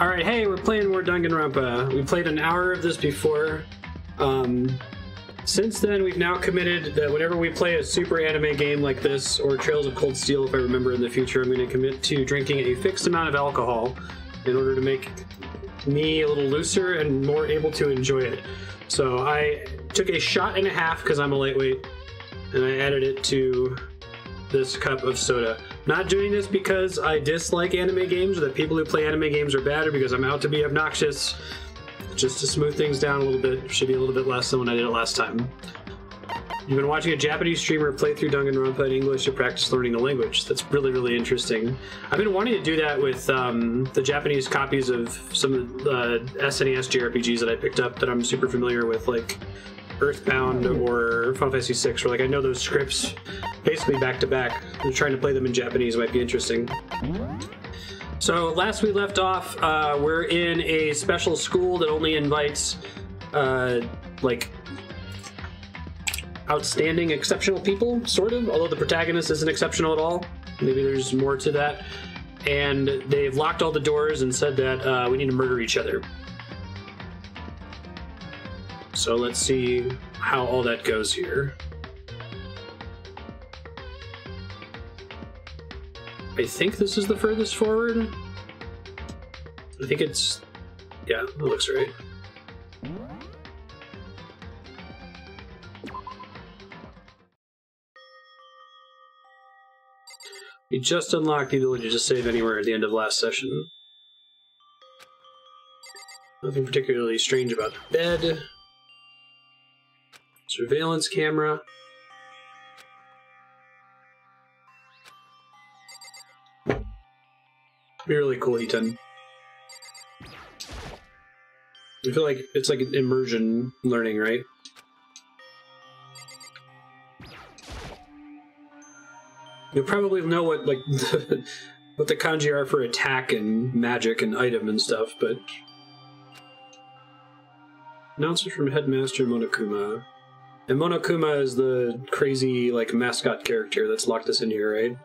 Alright, hey, we're playing more Danganronpa. We played an hour of this before. Since then, we've now committed that whenever we play a super anime game like this, or Trails of Cold Steel, if I remember in the future, I'm going to commit to drinking a fixed amount of alcohol in order to make me a little looser and more able to enjoy it. So I took a shot and a half because I'm a lightweight, and I added it to this cup of soda. Not doing this because I dislike anime games or that people who play anime games are bad or because I'm out to be obnoxious. Just to smooth things down a little bit. It should be a little bit less than when I did it last time. You've been watching a Japanese streamer play through Danganronpa in English to practice learning the language. That's really, really interesting. I've been wanting to do that with the Japanese copies of some of the SNES JRPGs that I picked up that I'm super familiar with, like Earthbound or Final Fantasy VI, where like I know those scripts basically back to back. And trying to play them in Japanese might be interesting. So last we left off, we're in a special school that only invites like outstanding, exceptional people, sort of, although the protagonist isn't exceptional at all. Maybe there's more to that. And they've locked all the doors and said that we need to murder each other. So let's see how all that goes here. I think this is the furthest forward. I think it's... yeah, that looks right. We just unlocked the ability to save anywhere at the end of last session. Nothing particularly strange about the bed. Surveillance camera. Be really cool, Eton. I feel like it's like an immersion learning, right? You'll probably know what like what the kanji are for attack and magic and item and stuff, but announcement from Headmaster Monokuma. And Monokuma is the crazy like mascot character that's locked us in here, right?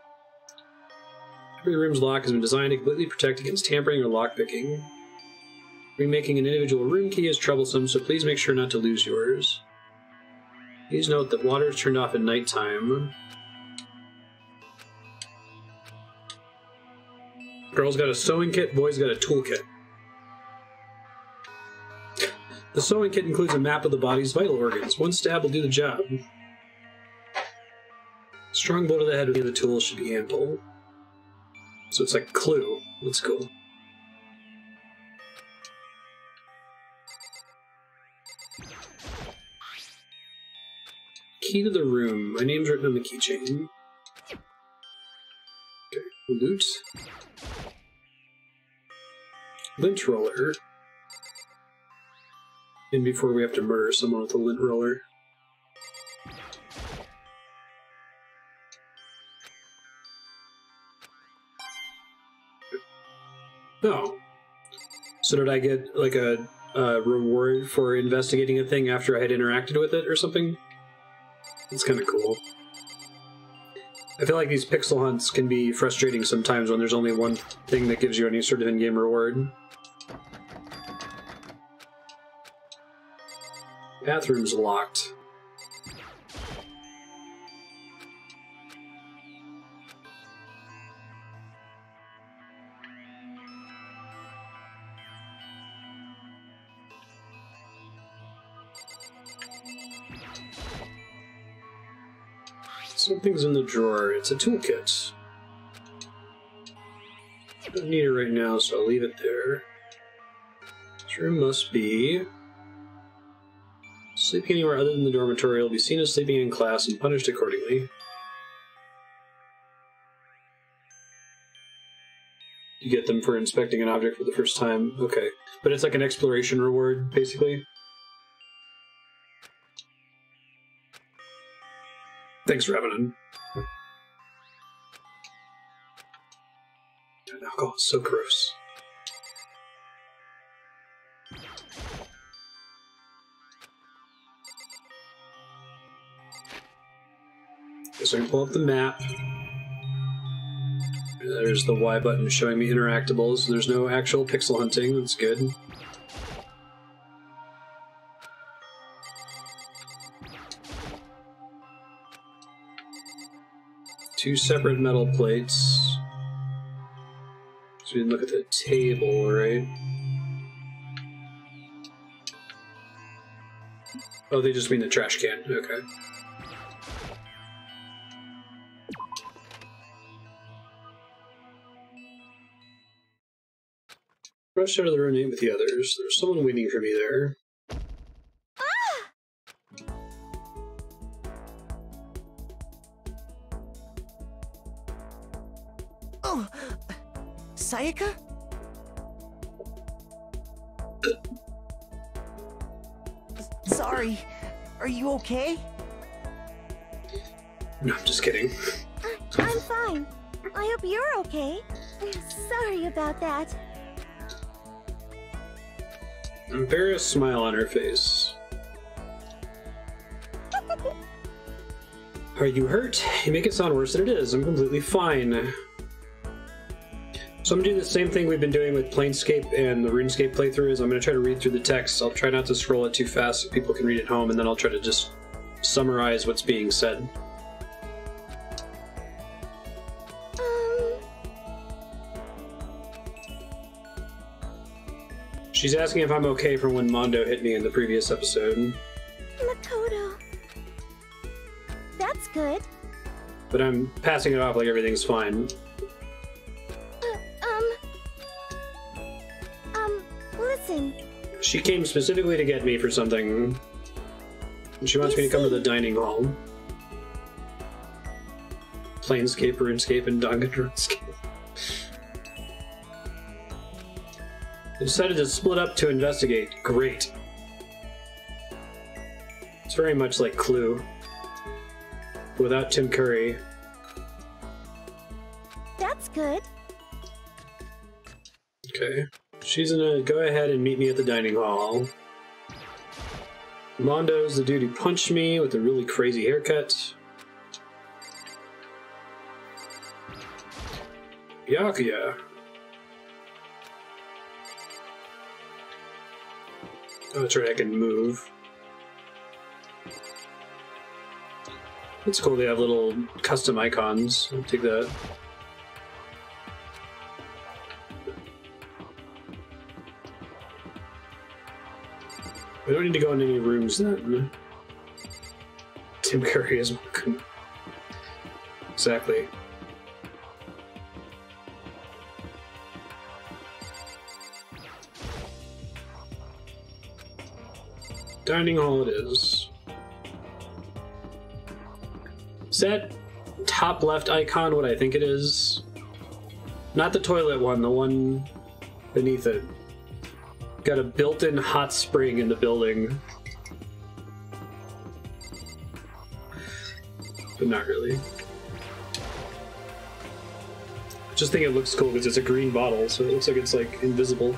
Every room's lock has been designed to completely protect against tampering or lockpicking. Remaking an individual room key is troublesome, so please make sure not to lose yours. Please note that water is turned off at nighttime. Girl's got a sewing kit, boy's got a toolkit. The sewing kit includes a map of the body's vital organs. One stab will do the job. Strong blow to the head with the tool should be ample. So it's like Clue. That's cool. Key to the room. My name's written on the keychain. Okay. Loot. Lint roller. And before we have to murder someone with a lint roller. Oh. So did I get, like, a reward for investigating a thing after I had interacted with it or something? That's kind of cool. I feel like these pixel hunts can be frustrating sometimes when there's only one thing that gives you any sort of in-game reward. Bathroom's locked. Something's in the drawer. It's a toolkit. Don't need it right now, so I'll leave it there. This room must be... sleeping anywhere other than the dormitory will be seen as sleeping in class and punished accordingly. You get them for inspecting an object for the first time. Okay. But it's like an exploration reward, basically. Thanks, Revenant. That alcohol is so gross. So I can pull up the map. There's the Y button showing me interactables. There's no actual pixel hunting. That's good. Two separate metal plates. So we can look at the table, right? Oh, they just mean the trash can. Okay. Rushed out of the room to eat with the others. There's someone waiting for me there. Oh, Sayaka? Sorry, are you okay? No, I'm just kidding. I'm fine. I hope you're okay. Sorry about that. Embarrassed smile on her face. Are you hurt? You make it sound worse than it is. I'm completely fine. So I'm gonna do the same thing we've been doing with Planescape and the RuneScape playthroughs. I'm gonna try to read through the text. I'll try not to scroll it too fast so people can read it home, and then I'll try to just summarize what's being said. She's asking if I'm okay from when Mondo hit me in the previous episode. Makoto. That's good. But I'm passing it off like everything's fine. Listen. She came specifically to get me for something. And she wants me to come to the dining hall. Planescape, RuneScape, and Danganronpa. They decided to split up to investigate. Great. It's very much like Clue. Without Tim Curry. That's good. Okay. She's gonna go ahead and meet me at the dining hall. Mondo's the dude who punched me with a really crazy haircut. Byakuya. Oh, that's right, I can move. It's cool they have little custom icons. I'll take that. We don't need to go in any rooms then. Tim Curry is welcome. Exactly. Dining hall it is. Is that top left icon what I think it is? Not the toilet one, the one beneath it. Got a built-in hot spring in the building. But not really. I just think it looks cool because it's a green bottle, so it looks like it's like invisible.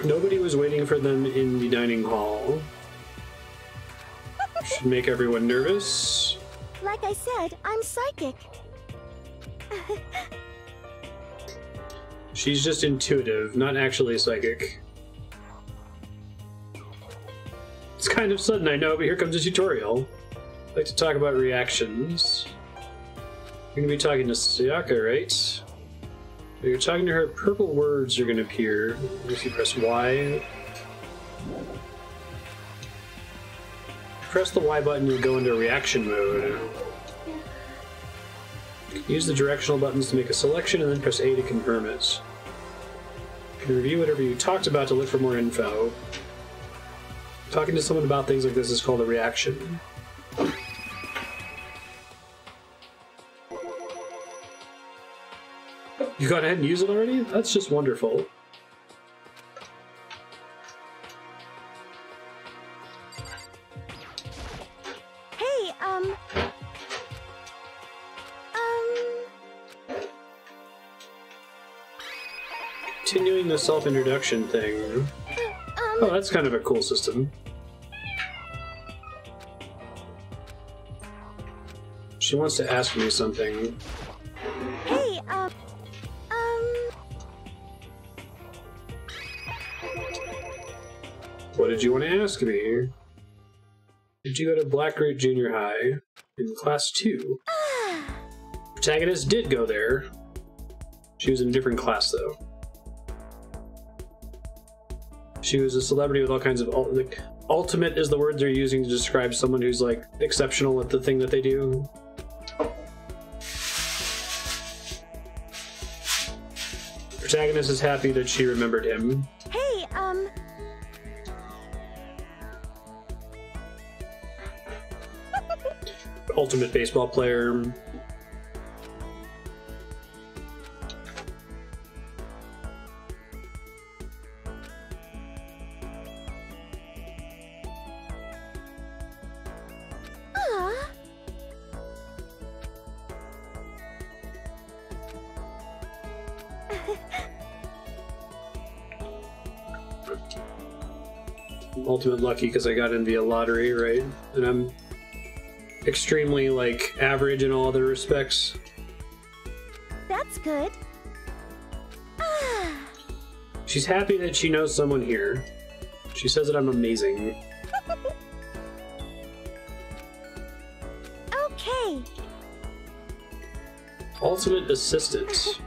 Nobody was waiting for them in the dining hall. Should make everyone nervous. Like I said, I'm psychic. She's just intuitive, not actually psychic. It's kind of sudden, I know, but here comes a tutorial. I'd like to talk about reactions. You're gonna be talking to Sayaka, right? When you're talking to her, purple words are gonna appear. If you press Y. Press the Y button, you'll go into reaction mode. Use the directional buttons to make a selection, and then press A to confirm it. You can review whatever you talked about to look for more info. Talking to someone about things like this is called a reaction. You got ahead and used it already? That's just wonderful. Hey, Continuing the self-introduction thing. Oh, that's kind of a cool system. She wants to ask me something. Hey, What did you want to ask me? Did you go to Blackroot Junior High in Class 2? Protagonist did go there. She was in a different class, though. She was a celebrity with all kinds of... like, ultimate is the word they're using to describe someone who's, like, exceptional at the thing that they do. Protagonist is happy that she remembered him. hey, Ultimate baseball player. Ultimate lucky because I got in via lottery, right? And I'm extremely, like, average in all other respects. that's good. She's happy that she knows someone here. She says that I'm amazing. Okay. Ultimate assistant.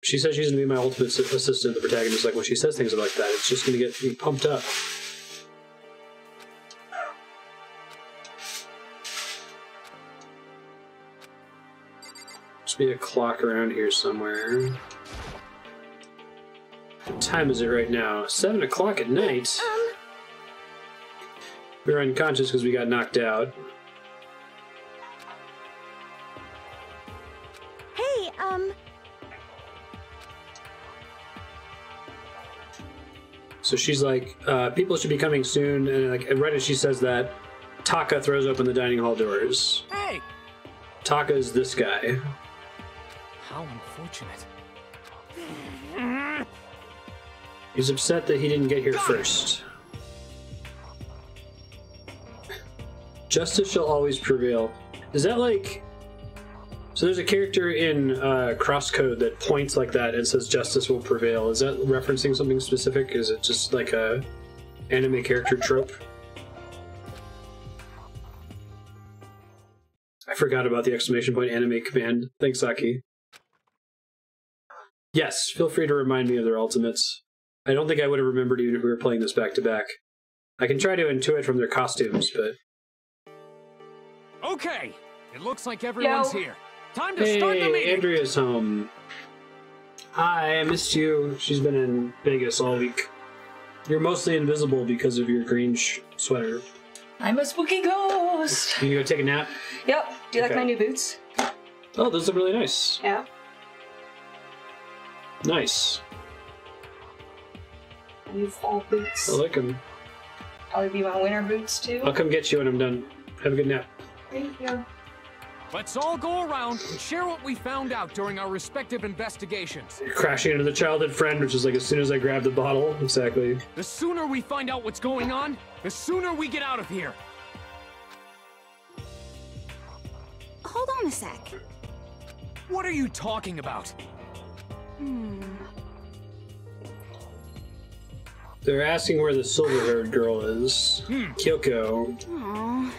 She says she's gonna be my ultimate assistant. The protagonist is like, when she says things like that, it's just gonna get me pumped up. Must be a clock around here somewhere. What time is it right now? 7 o'clock at night. We were unconscious because we got knocked out. Hey, So she's like, people should be coming soon, and like right as she says that, Taka throws open the dining hall doors. Hey! Taka is this guy. How unfortunate. He's upset that he didn't get here first. Justice shall always prevail. Is that like... So there's a character in Crosscode that points like that and says justice will prevail. Is that referencing something specific? Is it just like a anime character trope? I forgot about the exclamation point anime command. Thanks, Saki. Yes, feel free to remind me of their ultimates. I don't think I would have remembered even if we were playing this back to back. I can try to intuit from their costumes, but... Okay! It looks like everyone's here. Time to start the Hey, meeting! Andrea's home. Hi, I missed you. She's been in Vegas all week. You're mostly invisible because of your green sweater. I'm a spooky ghost. Can you go take a nap? Yep. Do you like Okay. my new boots? Oh, those look really nice. Yeah. Nice. New fall boots. I like them. Probably be my winter boots too. I'll come get you when I'm done. Have a good nap. Thank you. Let's all go around and share what we found out during our respective investigations. You're crashing into the childhood friend, which is like as soon as I grab the bottle. Exactly. The sooner we find out what's going on, the sooner we get out of here. Hold on a sec. What are you talking about? They're asking where the silver-haired girl is. Kyoko Aww.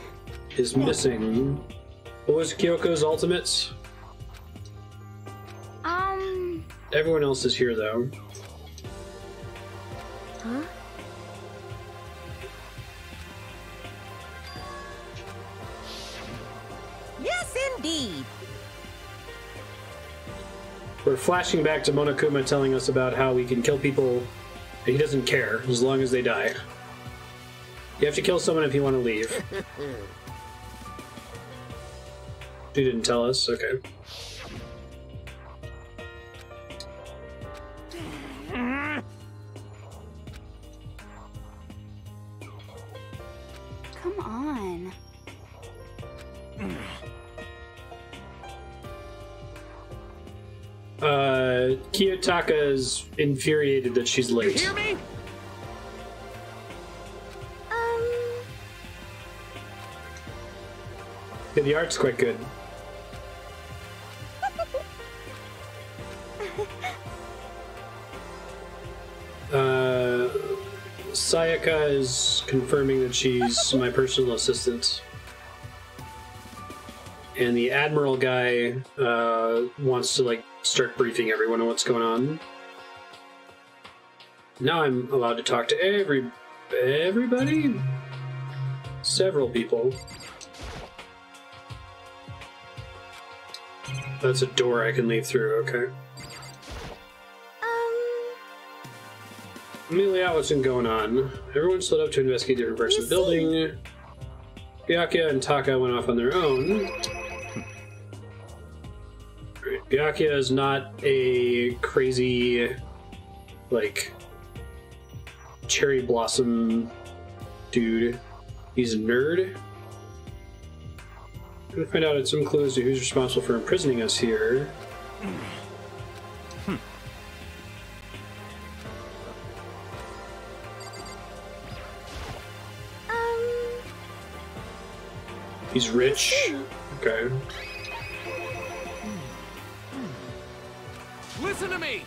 is missing. What was Kyoko's ultimates? Everyone else is here, though. Huh? Yes, indeed. We're flashing back to Monokuma telling us about how we can kill people and he doesn't care as long as they die. You have to kill someone if you want to leave. She didn't tell us, okay. Come on. Kiyotaka is infuriated that she's You late. hear me? Yeah, the art's quite good. Sayaka is confirming that she's my personal assistant. And the Admiral guy wants to, like, start briefing everyone on what's going on. Now I'm allowed to talk to everybody? Several people. That's a door I can leave through, okay. Let me lay out what's been going on. Everyone split up to investigate different parts of the building. Byakuya and Taka went off on their own. Right. Byakuya is not a crazy, like, cherry blossom dude. He's a nerd. I'm gonna find out some clues to who's responsible for imprisoning us here. He's rich. Okay. Listen to me!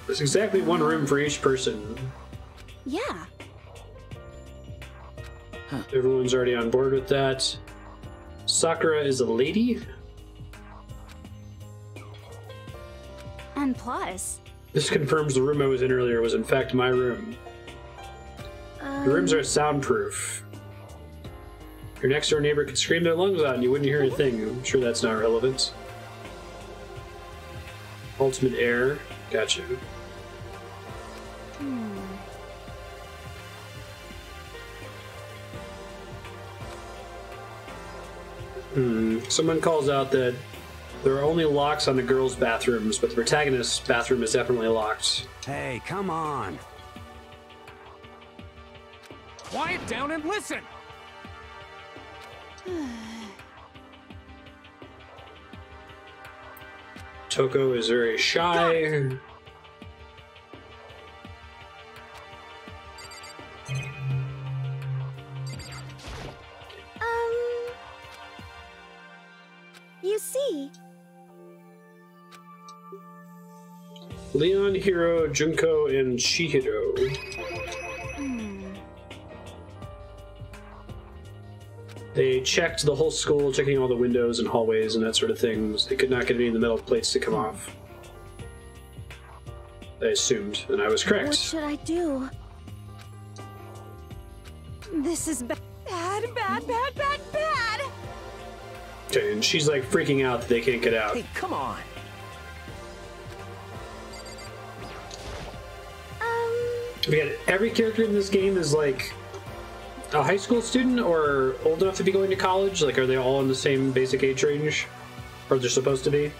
There's exactly one room for each person. Yeah. Everyone's already on board with that. Sakura is a lady. And plus, This confirms the room I was in earlier was in fact my room. The rooms are soundproof. Your next door neighbor could scream their lungs out and you wouldn't hear a thing. I'm sure that's not relevant. Ultimate air. Gotcha. Someone calls out that there are only locks on the girls' bathrooms, but the protagonist's bathroom is definitely locked. Hey, come on. Quiet down and listen! Toko is very shy. you see, Leon, Hiro, Junko, and Chihiro. They checked the whole school, checking all the windows and hallways and that sort of things. They could not get any of the metal plates to come off. I assumed, and I was correct. what should I do? This is bad, bad, bad, bad, bad! Okay, and she's like freaking out that they can't get out. Hey, come on. Again, every character in this game is like a high school student or old enough to be going to college. Like, are they all in the same basic age range? Or they're supposed to be?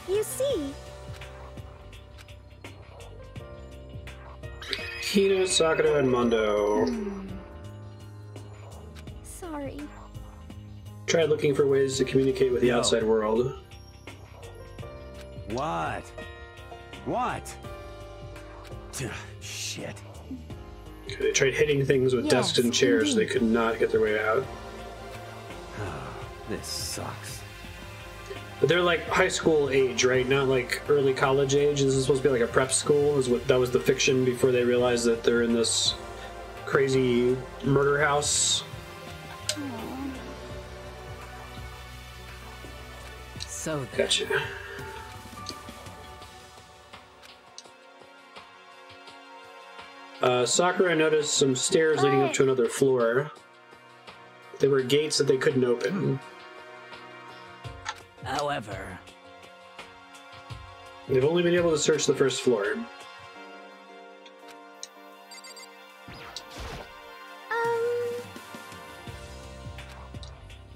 You see, Hina, Sakura, and Mondo. sorry. Tried looking for ways to communicate with the Yo. outside world. What? What? Shit. Okay, they tried hitting things with Yes, desks and chairs. indeed. They could not get their way out. This sucks. But they're like high school age, right? Not like early college age. This is supposed to be like a prep school. That was the fiction before they realized that they're in this crazy murder house. So then. Gotcha. Sakura noticed some stairs leading up to another floor. There were gates that they couldn't open. However, They've only been able to search the first floor.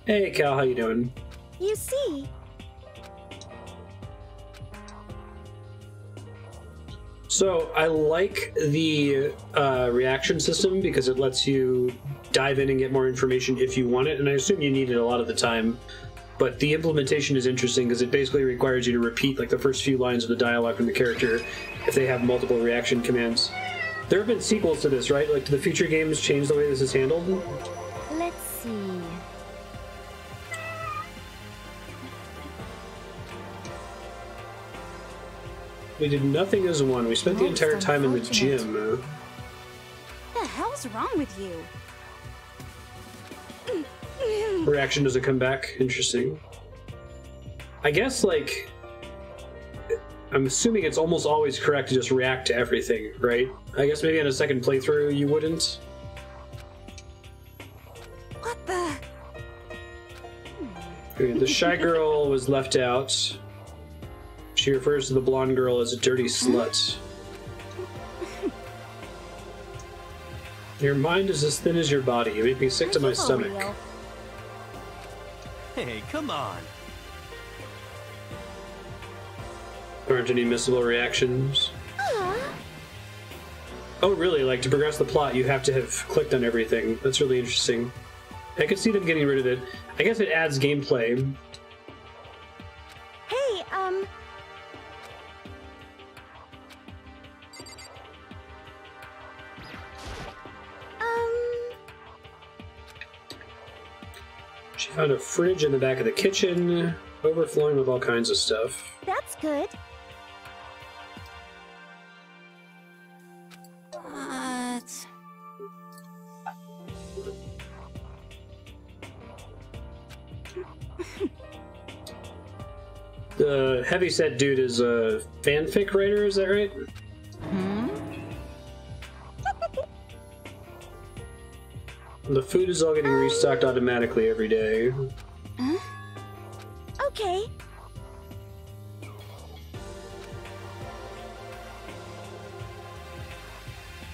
Hey Cal, how you doing? You see, So I like the reaction system because it lets you dive in and get more information if you want it, and I assume you need it a lot of the time. but the implementation is interesting because it basically requires you to repeat like the first few lines of the dialogue from the character if they have multiple reaction commands. There have been sequels to this, right? Like, do the future games change the way this is handled? Let's see. We did nothing as one. We spent the entire time in the gym. What the hell's wrong with you? Reaction doesn't come back. Interesting. I guess, like, I'm assuming it's almost always correct to just react to everything, right? I guess maybe on a second playthrough you wouldn't. What the? Okay, the shy girl was left out. She refers to the blonde girl as a dirty slut. Your mind is as thin as your body. You make me sick to my stomach. Hey, come on. There aren't any missable reactions. Oh, really? Like, to progress the plot, you have to have clicked on everything. That's really interesting. I could see them getting rid of it. I guess it adds gameplay. Hey, She found a fridge in the back of the kitchen, overflowing with all kinds of stuff. That's good. What? The heavyset dude is a fanfic writer, is that right? The food is all getting restocked automatically every day. Okay.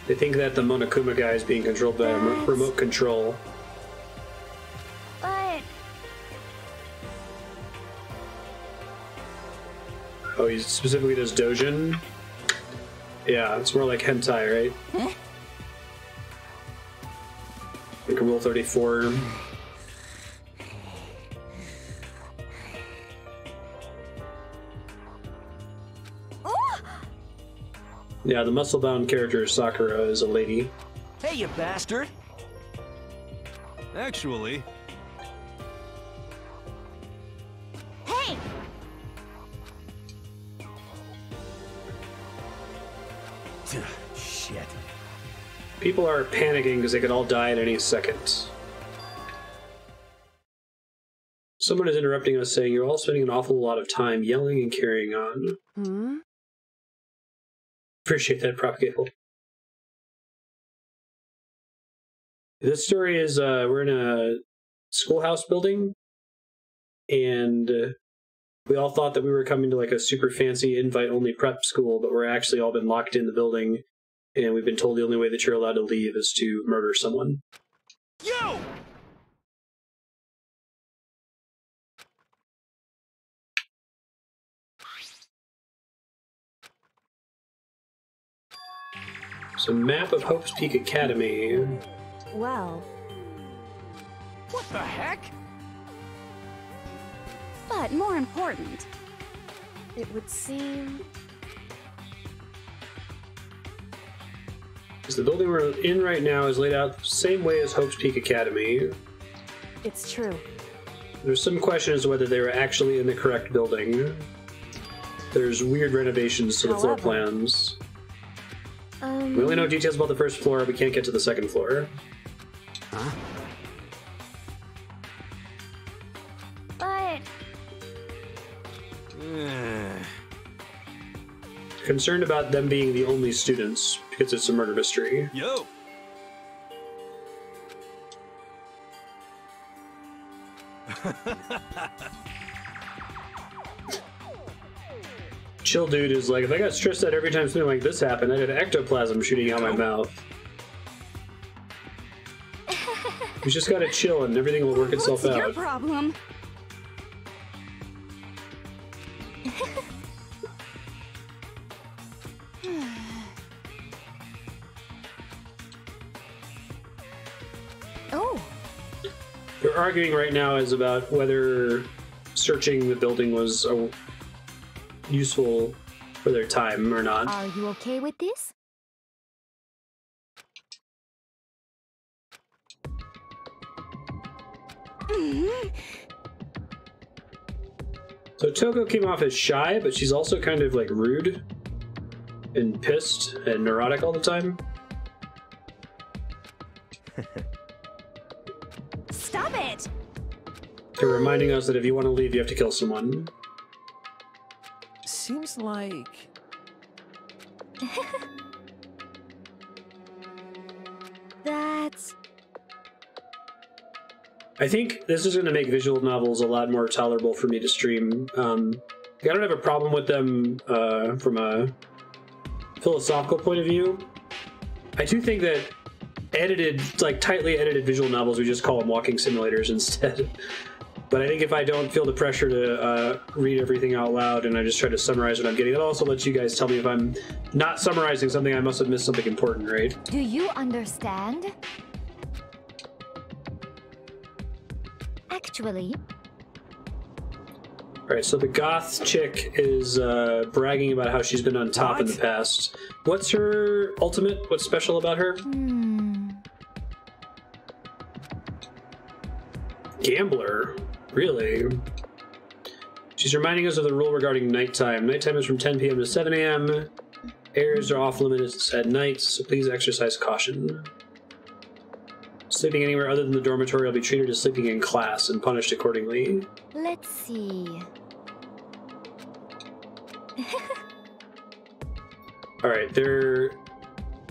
They think that the Monokuma guy is being controlled by a remote control. But Oh, he specifically does Dojin? Yeah, it's more like hentai, right? Like Rule 34. Yeah, the muscle-bound character Sakura is a lady. Hey, you bastard! Actually, hey, Shit. People are panicking because they could all die at any second. Someone is interrupting us saying, "You're all spending an awful lot of time yelling and carrying on." Appreciate that, Propagate. This story is, we're in a schoolhouse building, and we all thought that we were coming to like a super fancy invite-only prep school, but we're actually all been locked in the building, and we've been told the only way that you're allowed to leave is to murder someone. You! So, map of Hope's Peak Academy. well, What the heck? but more important, it would seem. The building we're in right now is laid out the same way as Hope's Peak Academy. It's true. There's some question as to whether they were actually in the correct building. There's weird renovations to the floor However, plans. We only know details about the first floor, we can't get to the second floor. But Concerned about them being the only students, because it's a murder mystery. yo! Chill dude is like, if I got stressed out every time something like this happened, I'd have ectoplasm shooting out my mouth. You just gotta chill and everything will work itself what's your out. problem? Oh, They're arguing right now is about whether searching the building was useful for their time or not. Are you okay with this? So Toko came off as shy, but she's also kind of like rude and pissed and neurotic all the time. Stop it! They're reminding us that if you want to leave, you have to kill someone. Seems like... That's... I think this is going to make visual novels a lot more tolerable for me to stream. I don't have a problem with them from a philosophical point of view. I do think that edited, like tightly edited visual novels, we just call them walking simulators instead. But I think if I don't feel the pressure to read everything out loud and I just try to summarize what I'm getting, it also lets you guys tell me if I'm not summarizing something, I must have missed something important, right? Do you understand? Actually... Alright, so the goth chick is bragging about how she's been on top in the past. What's her ultimate? What's special about her? Gambler? Really? She's reminding us of the rule regarding nighttime. Nighttime is from 10 p.m. to 7 a.m. Errors are off limits at night, so please exercise caution. Sleeping anywhere other than the dormitory will be treated as sleeping in class and punished accordingly. Let's see... Alright, they're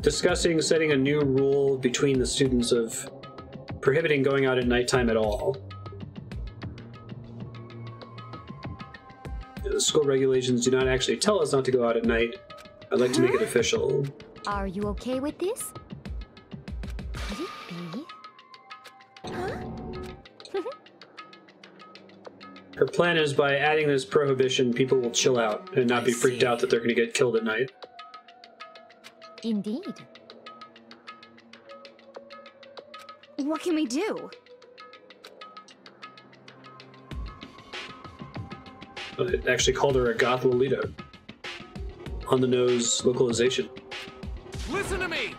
discussing setting a new rule between the students of prohibiting going out at nighttime at all. The school regulations do not actually tell us not to go out at night. I'd like to make it official. Are you okay with this? Could it be? Her plan is by adding this prohibition, people will chill out and not be freaked out that they're going to get killed at night. Indeed. What can we do? It actually called her a goth Lolita. On the nose localization. Listen to me!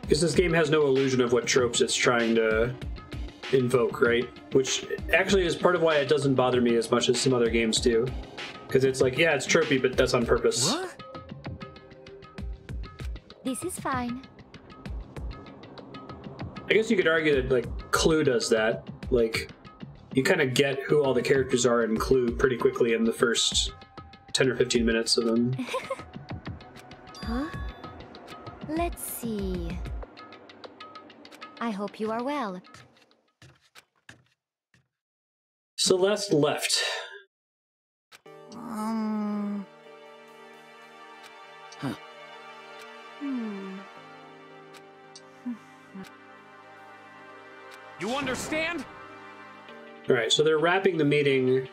Because this game has no illusion of what tropes it's trying to invoke, right? Which actually is part of why it doesn't bother me as much as some other games do. Because it's like, yeah, it's tropey, but that's on purpose. What? This is fine. I guess you could argue that, like, Clue does that. Like, you kind of get who all the characters are in Clue pretty quickly in the first 10 or 15 minutes of them. Huh? Let's see. I hope you are well. Celeste left. You understand? Alright, so they're wrapping the meeting.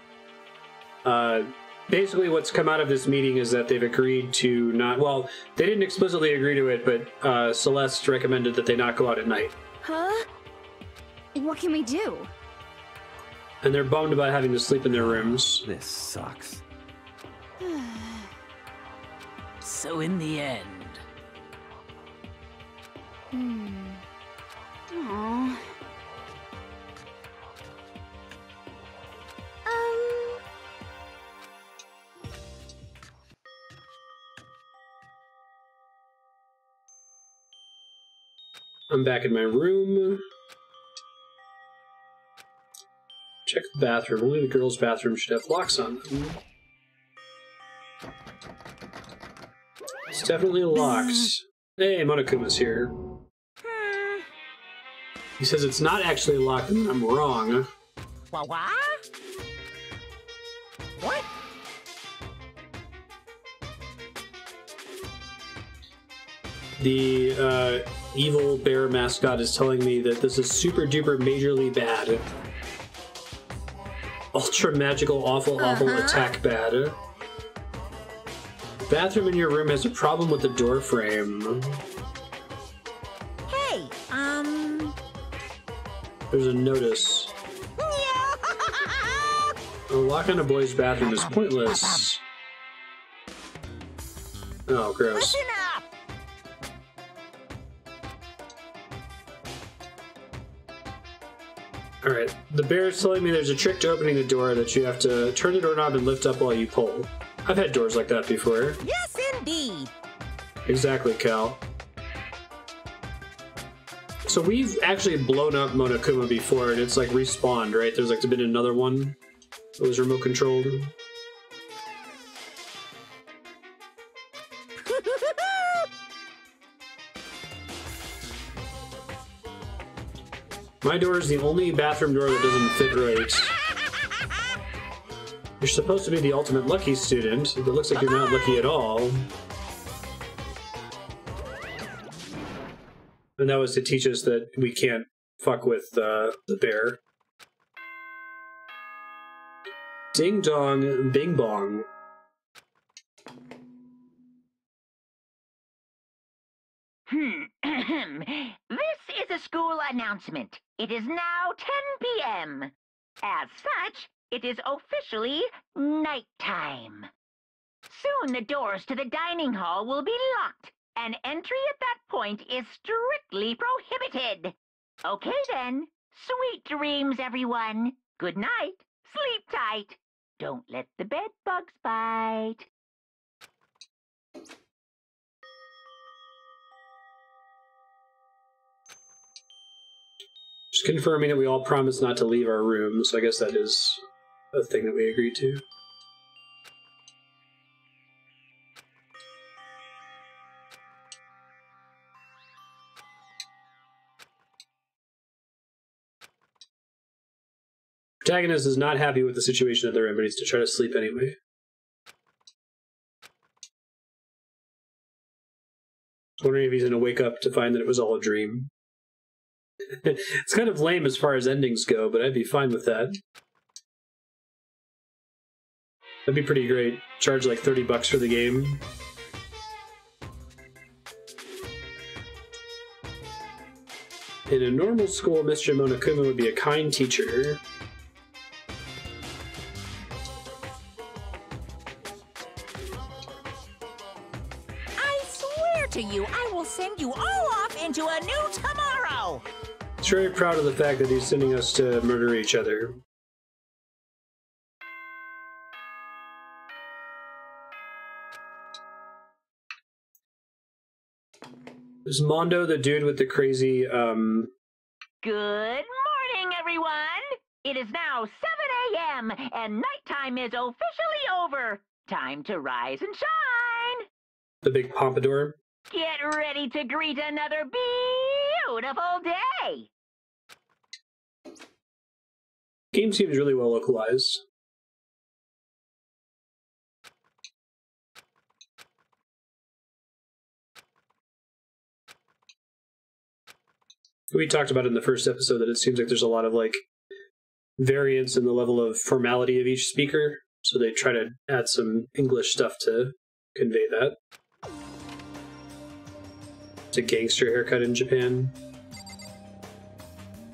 Basically what's come out of this meeting is that they've agreed to not... Well, they didn't explicitly agree to it, but Celeste recommended that they not go out at night. Huh? What can we do? And they're bummed about having to sleep in their rooms. This sucks. So in the end... Aww. I'm back in my room. Check the bathroom. Only the girls' bathroom should have locks on them. It's definitely locked. Hey, Monokuma's here. He says it's not actually locked and I'm wrong. What? What? The evil bear mascot is telling me that this is super duper majorly bad. Ultra magical, awful attack bad. The bathroom in your room has a problem with the door frame. Hey, There's a notice. A lock on a boy's bathroom is pointless. Oh, gross. Listen up! Alright, the bear is telling me there's a trick to opening the door that you have to turn the doorknob and lift up while you pull. I've had doors like that before. Yes, indeed. Exactly, Cal. So we've actually blown up Monokuma before, and it's like respawned, right? There's like been another one that was remote controlled. My door is the only bathroom door that doesn't fit right. You're supposed to be the ultimate lucky student, but it looks like you're not lucky at all. And that was to teach us that we can't fuck with the bear. Ding dong, bing bong. This is a school announcement. It is now 10 p.m. As such, it is officially nighttime. Soon the doors to the dining hall will be locked, and entry at that point is strictly prohibited. Okay then. Sweet dreams, everyone. Good night. Sleep tight. Don't let the bed bugs bite. Just confirming that we all promised not to leave our rooms. So I guess that is a thing that we agreed to. Protagonist is not happy with the situation that they're in, but he's to try to sleep anyway. I was wondering if he's going to wake up to find that it was all a dream. It's kind of lame as far as endings go, but I'd be fine with that. That'd be pretty great. Charge like $30 for the game. In a normal school, Mr. Monokuma would be a kind teacher. I swear to you, I will send you all off into a new tomorrow. He's very proud of the fact that he's sending us to murder each other. Is Mondo the dude with the crazy, Good morning, everyone. It is now 7 a.m. and nighttime is officially over. Time to rise and shine. the big pompadour? Get ready to greet another beautiful day. Game seems really well localized. We talked about in the first episode that it seems like there's a lot of like variance in the level of formality of each speaker, so they try to add some English stuff to convey that. It's a gangster haircut in Japan.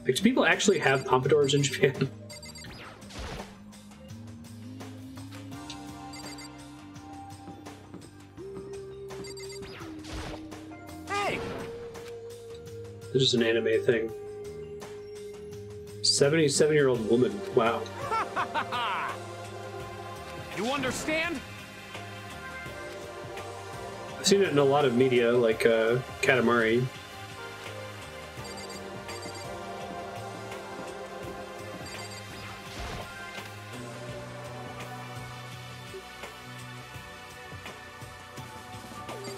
Like, do people actually have pompadours in Japan? Hey! This is an anime thing. 77-year-old woman. Wow. You understand? I've seen it in a lot of media, like Katamari.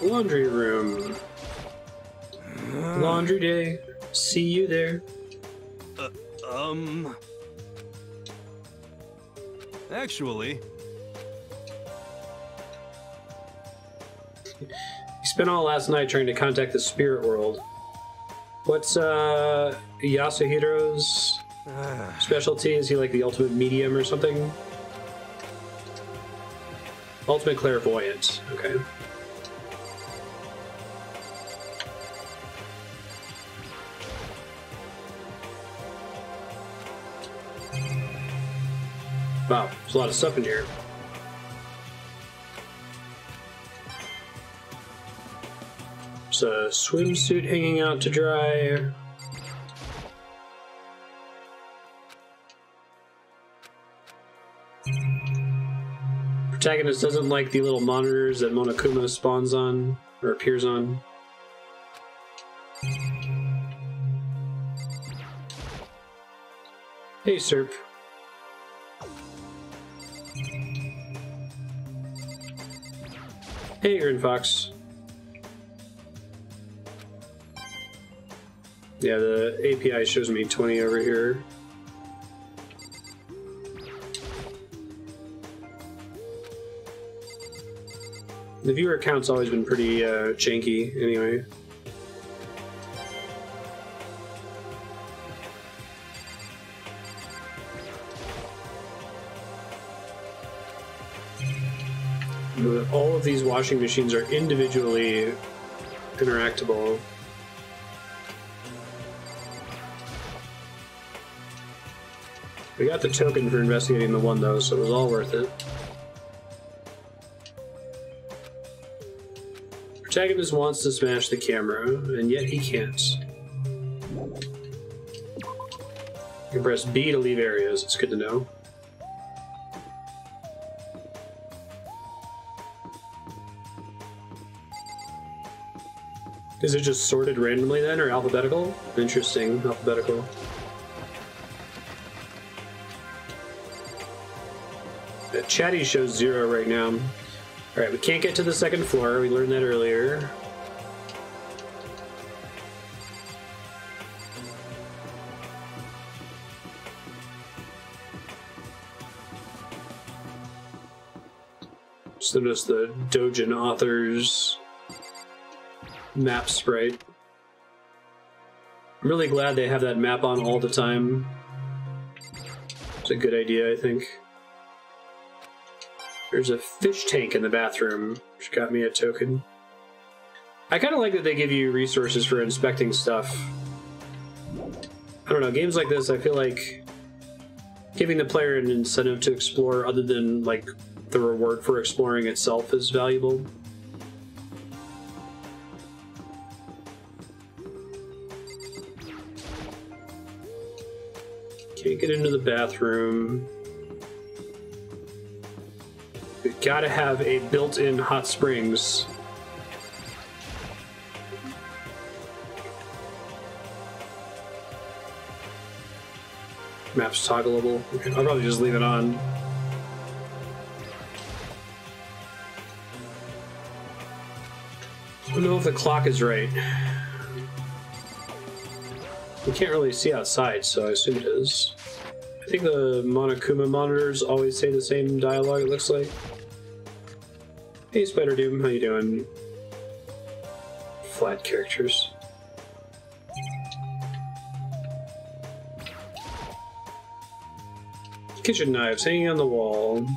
Laundry room. Laundry day. See you there. Actually... You spent all last night trying to contact the spirit world. What's Yasuhiro's specialty? Is he like the ultimate medium or something? Ultimate clairvoyant. Okay. Wow, there's a lot of stuff in here. There's a swimsuit hanging out to dry. Protagonist doesn't like the little monitors that Monokuma spawns on, or appears on. Hey, Serp. Hey, Green Fox. Yeah, the API shows me 20 over here. The viewer count's always been pretty janky, anyway. All of these washing machines are individually interactable. We got the token for investigating the one, though, so it was all worth it. Protagonist wants to smash the camera, and yet he can't. You can press B to leave areas, it's good to know. Is it just sorted randomly then, or alphabetical? Interesting, alphabetical. Chatty shows 0 right now. Alright, we can't get to the second floor, we learned that earlier. Just notice the Dojin author's map sprite. I'm really glad they have that map on all the time. It's a good idea, I think. There's a fish tank in the bathroom, which got me a token. I kind of like that they give you resources for inspecting stuff. I don't know, games like this, I feel like giving the player an incentive to explore other than, like, the reward for exploring itself is valuable. Can't get into the bathroom. We've got to have a built-in hot springs. Map's toggleable. Okay, I'll probably just leave it on. I don't know if the clock is right. We can't really see outside, so I assume it is. I think the Monokuma monitors always say the same dialogue, it looks like. Hey, Spider Doom, how you doing? Flat characters. Kitchen knives hanging on the wall.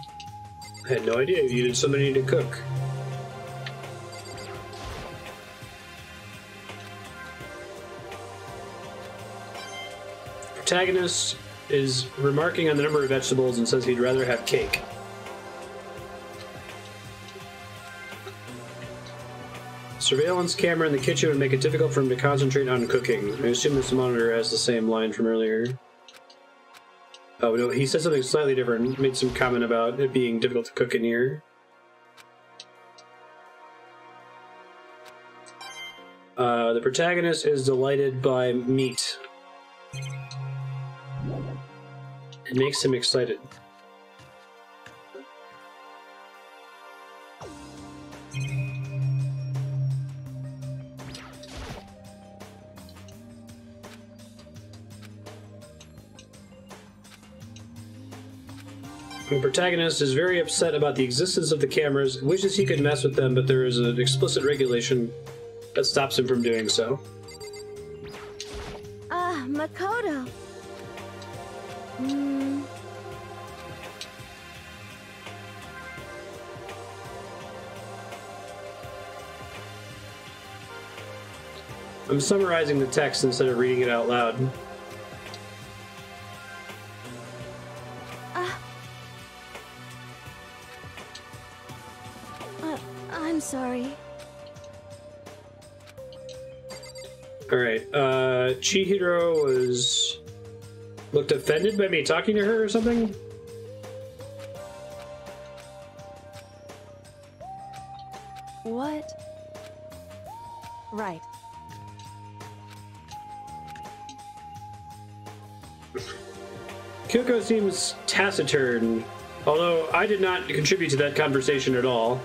I had no idea you needed so many to cook. Protagonist is remarking on the number of vegetables and says he'd rather have cake. Surveillance camera in the kitchen would make it difficult for him to concentrate on cooking. I assume this monitor has the same line from earlier. Oh no, he said something slightly different. He made some comment about it being difficult to cook in here. The protagonist is delighted by meat. It makes him excited. The protagonist is very upset about the existence of the cameras, wishes he could mess with them, but there is an explicit regulation that stops him from doing so. Makoto. I'm summarizing the text instead of reading it out loud. I'm sorry. Alright, Chihiro looked offended by me talking to her or something? What? Right. Kyoko seems taciturn, although I did not contribute to that conversation at all.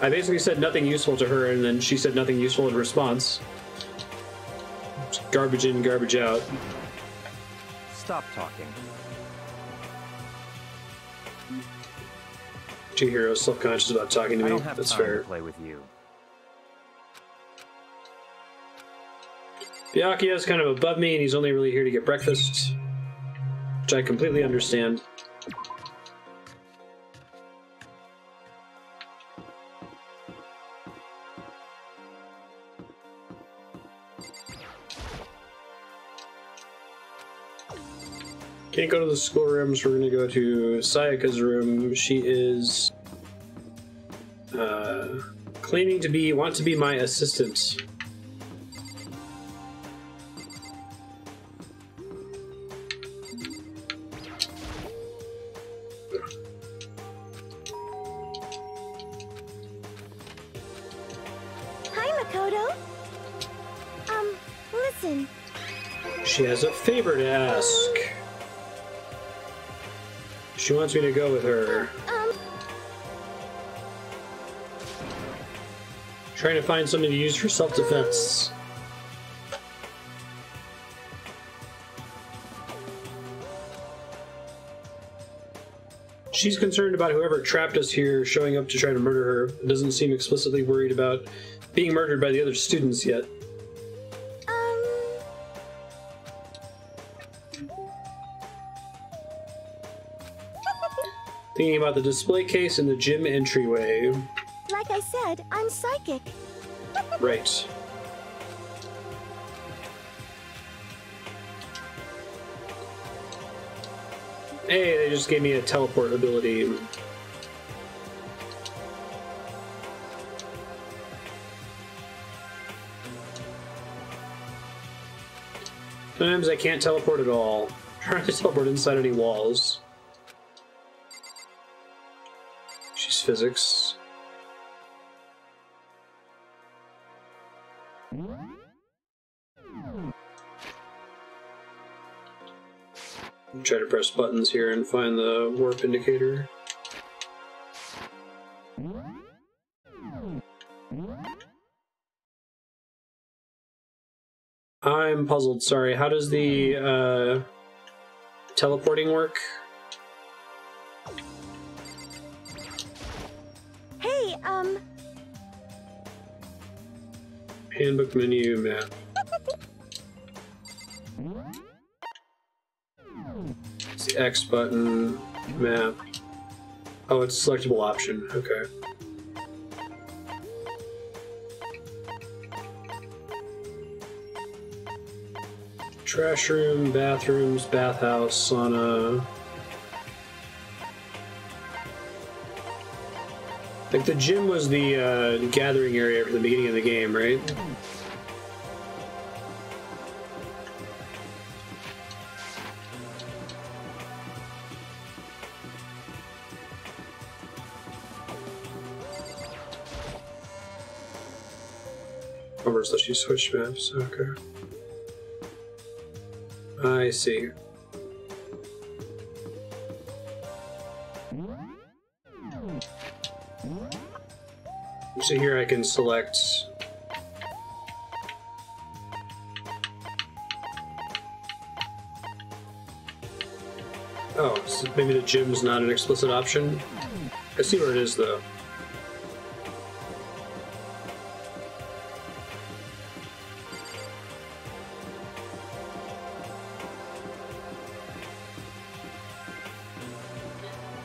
I basically said nothing useful to her, and then she said nothing useful in response. Just garbage in, garbage out. Stop talking. Chihiro's self-conscious about talking to I me. don't have That's time fair. to play with you. Byakuya's kind of above me, and he's only really here to get breakfast, which I completely understand. Can't go to the schoolroom, so we're gonna go to Sayaka's room. She is claiming to want to be my assistant. Hi, Makoto. Listen. She has a favor to ask. She wants me to go with her. Trying to find something to use for self-defense. She's concerned about whoever trapped us here showing up to try to murder her. Doesn't seem explicitly worried about being murdered by the other students yet. Thinking about the display case in the gym entryway. Like I said, I'm psychic. Right. Hey, they just gave me a teleport ability. Sometimes I can't teleport at all. I'm trying to teleport inside any walls. She's physics. Try to press buttons here and find the warp indicator. I'm puzzled, sorry. How does the teleporting work? Hey, Handbook menu map. It's the X button, map. Oh, it's a selectable option. Okay. Trash room, bathrooms, bathhouse, sauna. Like the gym was the gathering area for the beginning of the game, right? Over, so she switched maps. Okay. I see. So here I can select oh, so maybe the gym's not an explicit option. I see where it is though.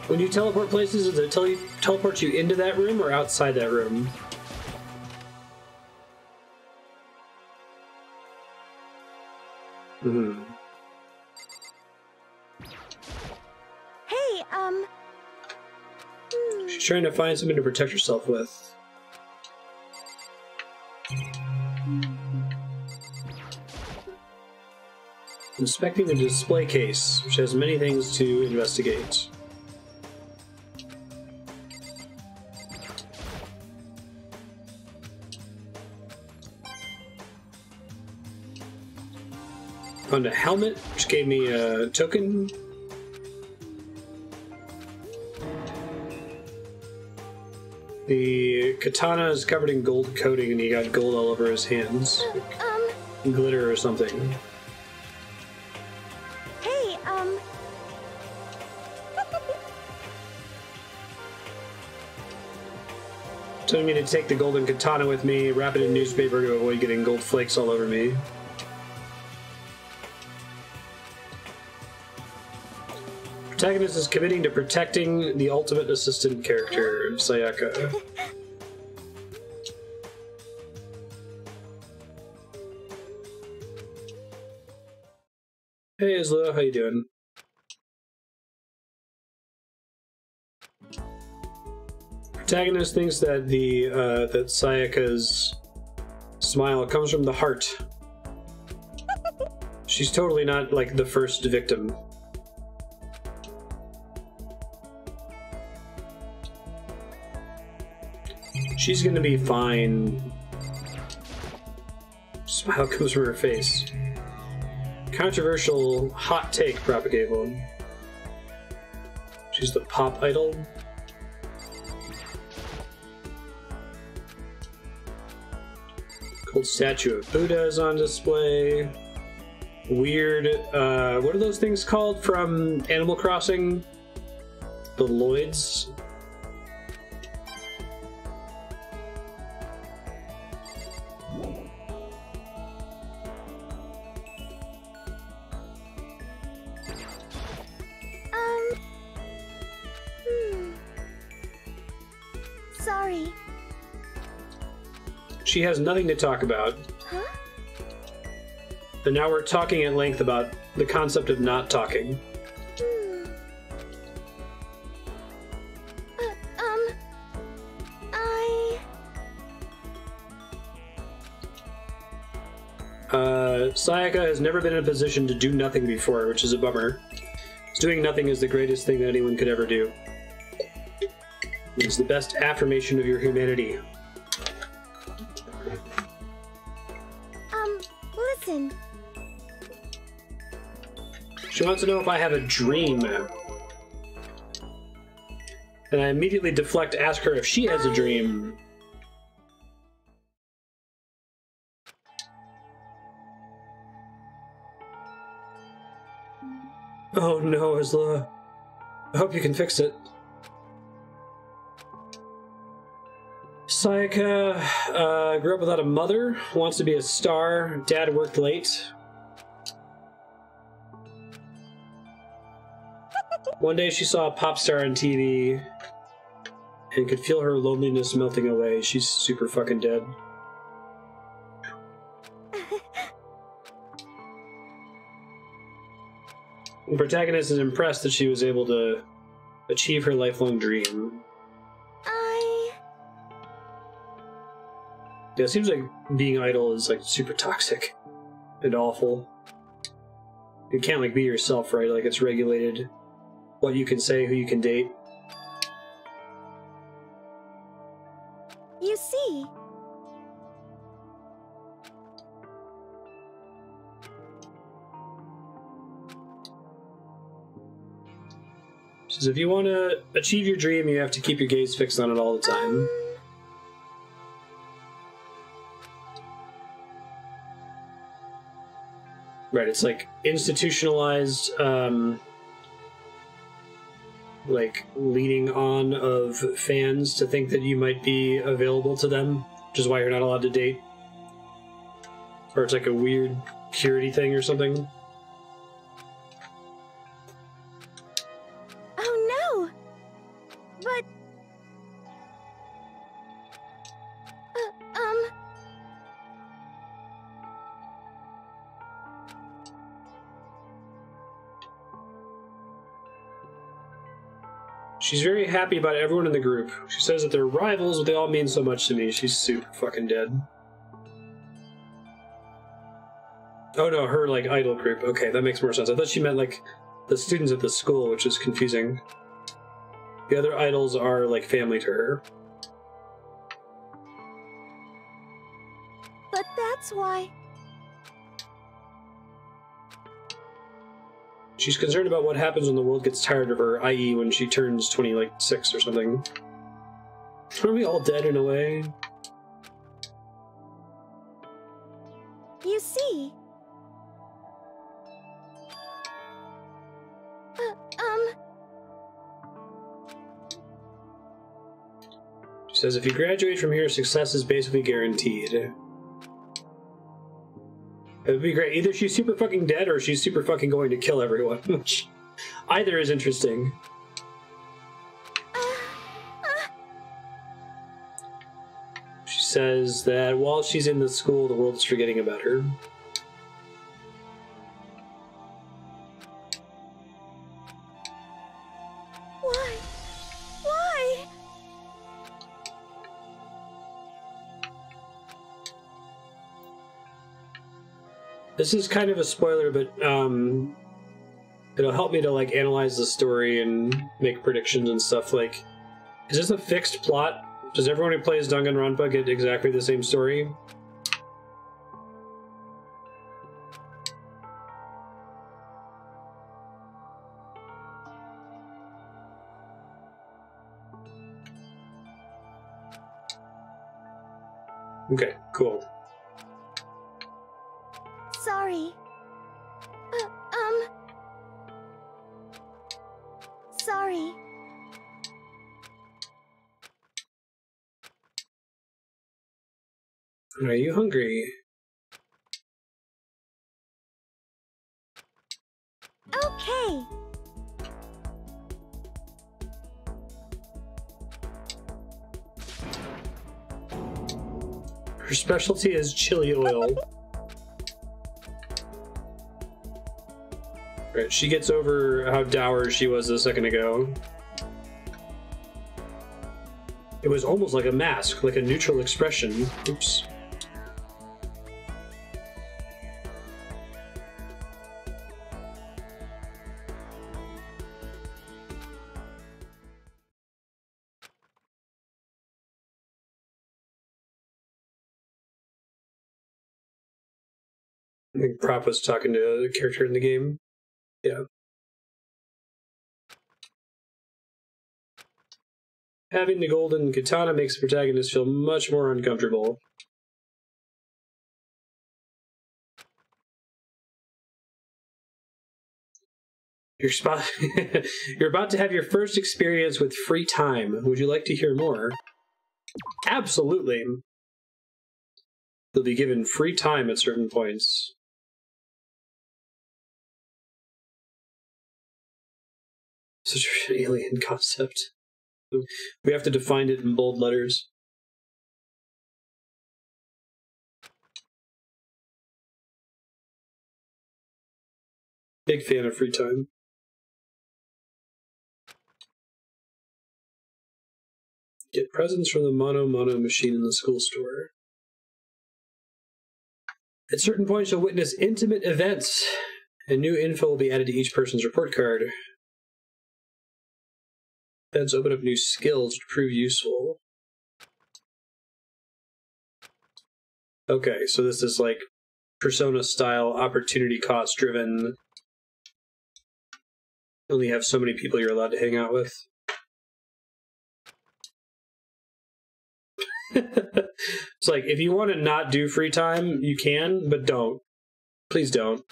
When you teleport places, does it teleport you into that room or outside that room? Hmm. hey, She She's trying to find something to protect herself with. Inspecting the display case, which has many things to investigate. Found a helmet, which gave me a token. The katana is covered in gold coating and he got gold all over his hands. Glitter or something. Hey, Telling me to take the golden katana with me, wrap it in newspaper to avoid getting gold flakes all over me. Protagonist is committing to protecting the ultimate assistant character, Sayaka. Hey Isla, how you doing? Protagonist thinks that that Sayaka's smile comes from the heart. She's totally not like the first victim. She's gonna be fine. Smile comes from her face. Controversial hot take propagated. She's the pop idol. Gold statue of Buddha is on display. Weird, what are those things called from Animal Crossing? The Lloyds? Sorry. She has nothing to talk about. Huh? And now we're talking at length about the concept of not talking. Sayaka has never been in a position to do nothing before, which is a bummer. Doing nothing is the greatest thing that anyone could ever do. It's the best affirmation of your humanity. Listen. She wants to know if I have a dream. And I immediately deflect to ask her if she has a dream. Oh no, Isla. I hope you can fix it. Sayaka grew up without a mother, wants to be a star, dad worked late. One day she saw a pop star on TV and could feel her loneliness melting away. She's super fucking dead. The protagonist is impressed that she was able to achieve her lifelong dream. Yeah, it seems like being idle is like super toxic and awful. You can't like be yourself, right? Like it's regulated what you can say, who you can date. You see. Says if you want to achieve your dream, you have to keep your gaze fixed on it all the time. Right, it's like institutionalized, like leading on of fans to think that you might be available to them, which is why you're not allowed to date. Or it's like a weird purity thing or something. Oh no! But... She's very happy about everyone in the group. She says that they're rivals, but they all mean so much to me. She's super fucking dead. Oh no, her, like, idol group. Okay, that makes more sense. I thought she meant, like, the students at the school, which is confusing. The other idols are, like, family to her. But that's why... She's concerned about what happens when the world gets tired of her, i.e. when she turns 26 or something. Aren't we all dead in a way? You see... She says if you graduate from here, success is basically guaranteed. It would be great. Either she's super fucking dead or she's super fucking going to kill everyone. Which either is interesting. She says that while she's in the school, the world is forgetting about her. Why? Why? This is kind of a spoiler, but it'll help me to like analyze the story and make predictions and stuff. Like, is this a fixed plot? Does everyone who plays Danganronpa get exactly the same story? Okay, cool. Sorry. Sorry. Are you hungry? Okay. Her specialty is chili oil. Right, she gets over how dour she was a second ago. It was almost like a mask, like a neutral expression. Oops. I think Prop was talking to a character in the game. Yeah. Having the golden katana makes the protagonist feel much more uncomfortable. You're about to have your first experience with free time. Would you like to hear more? Absolutely. You'll be given free time at certain points. Such an alien concept. We have to define it in bold letters. Big fan of free time. Get presents from the Mono machine in the school store. At certain points, you'll witness intimate events, and new info will be added to each person's report card. Events open up new skills to prove useful. Okay, so this is like Persona-style, opportunity cost-driven. You only have so many people you're allowed to hang out with. It's like, if you want to not do free time, you can, but don't. Please don't.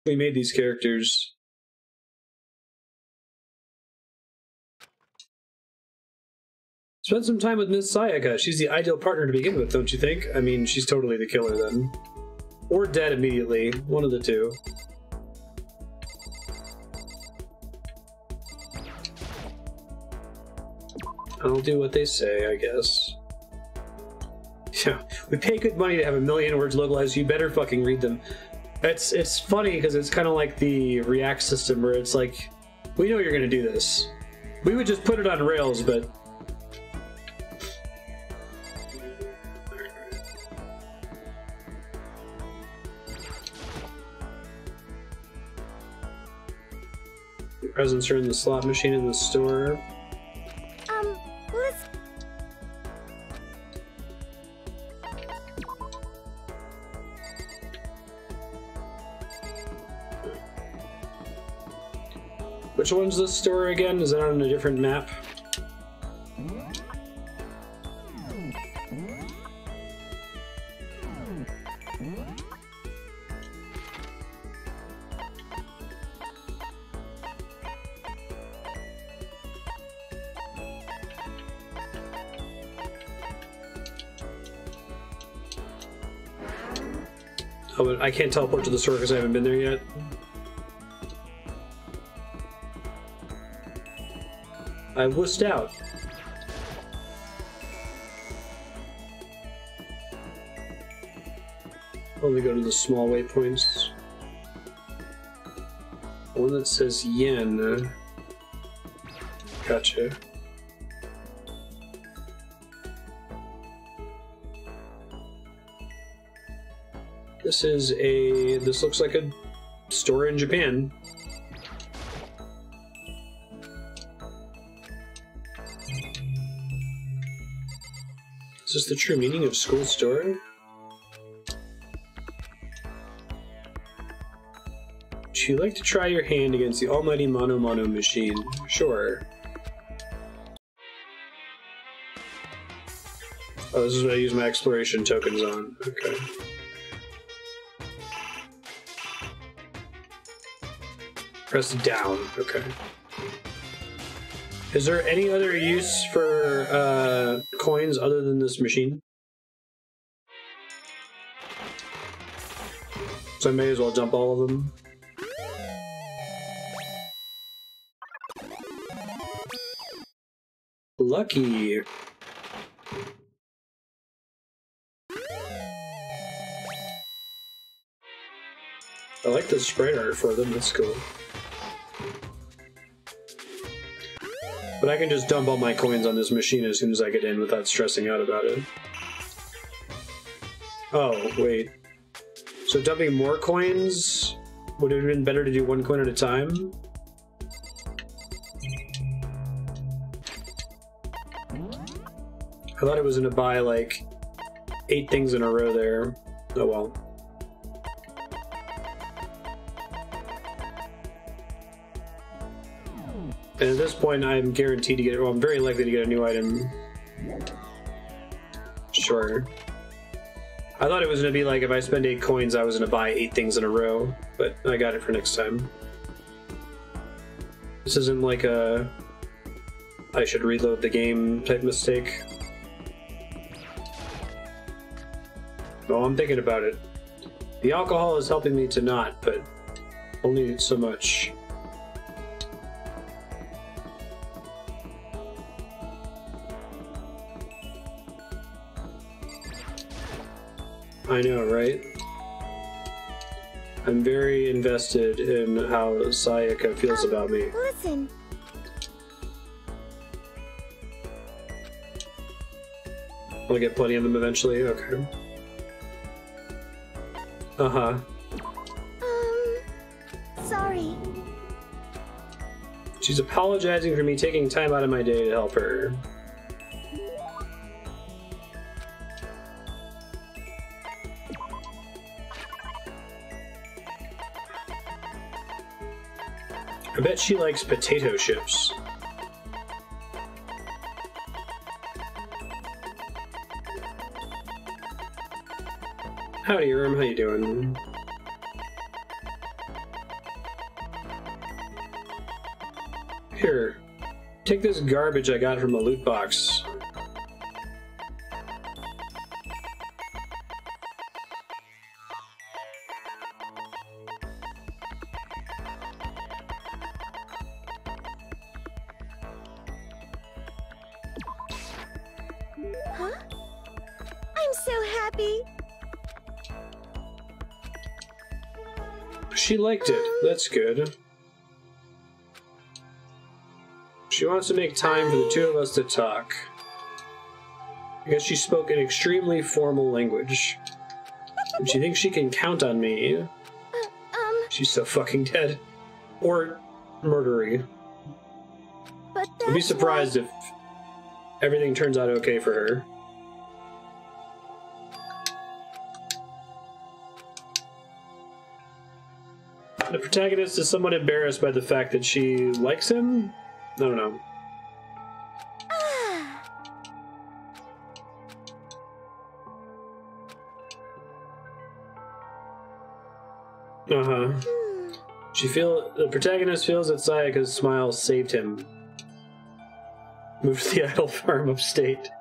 We made these characters. Spend some time with Miss Sayaka. She's the ideal partner to begin with, don't you think? I mean, she's totally the killer then. Or dead immediately. One of the two. I'll do what they say, I guess. Yeah, we pay good money to have 1,000,000 words localized. You better fucking read them. It's funny because it's kind of like the React system where it's like, we know you're gonna do this. We would just put it on rails, but... Presents are in the slot machine in the store. Let's... Which one's the store again? Is that on a different map? Oh, but I can't teleport to the store because I haven't been there yet. I wussed out. Only go to the small waypoints. One that says yen. Gotcha. This looks like a store in Japan. Is this the true meaning of school store? Would you like to try your hand against the almighty Mono Mono machine? Sure. Oh, this is what I use my exploration tokens on. Okay. Press down. Okay. Is there any other use for coins other than this machine? So I may as well dump all of them. Lucky. I like the sprite art for them, that's cool. But I can just dump all my coins on this machine as soon as I get in without stressing out about it. Oh, wait. So dumping more coins? Would it have been better to do one coin at a time? I thought it was going to buy like 8 things in a row there. Oh well. And at this point, I'm guaranteed to get, well, I'm very likely to get a new item. Sure. I thought it was going to be like if I spend 8 coins, I was going to buy 8 things in a row, but I got it for next time. This isn't like a I should reload the game type mistake. Oh, I'm thinking about it. The alcohol is helping me to not, but only so much. I know, right? I'm very invested in how Sayaka feels about me. Listen. I'll get plenty of them eventually? Okay. Uh-huh. Sorry. She's apologizing for me taking time out of my day to help her. I bet she likes potato chips. Howdy, Irm. How you doing? Here, take this garbage I got from a loot box. Huh? I'm so happy. She liked it. That's good. She wants to make time for the two of us to talk. I guess she spoke an extremely formal language. And she thinks she can count on me. She's so fucking dead. Or murdery. But I'd be surprised if everything turns out okay for her. The protagonist is somewhat embarrassed by the fact that she likes him? I don't know. Uh-huh. The protagonist feels that Sayaka's smile saved him. Moved to the idle farm upstate.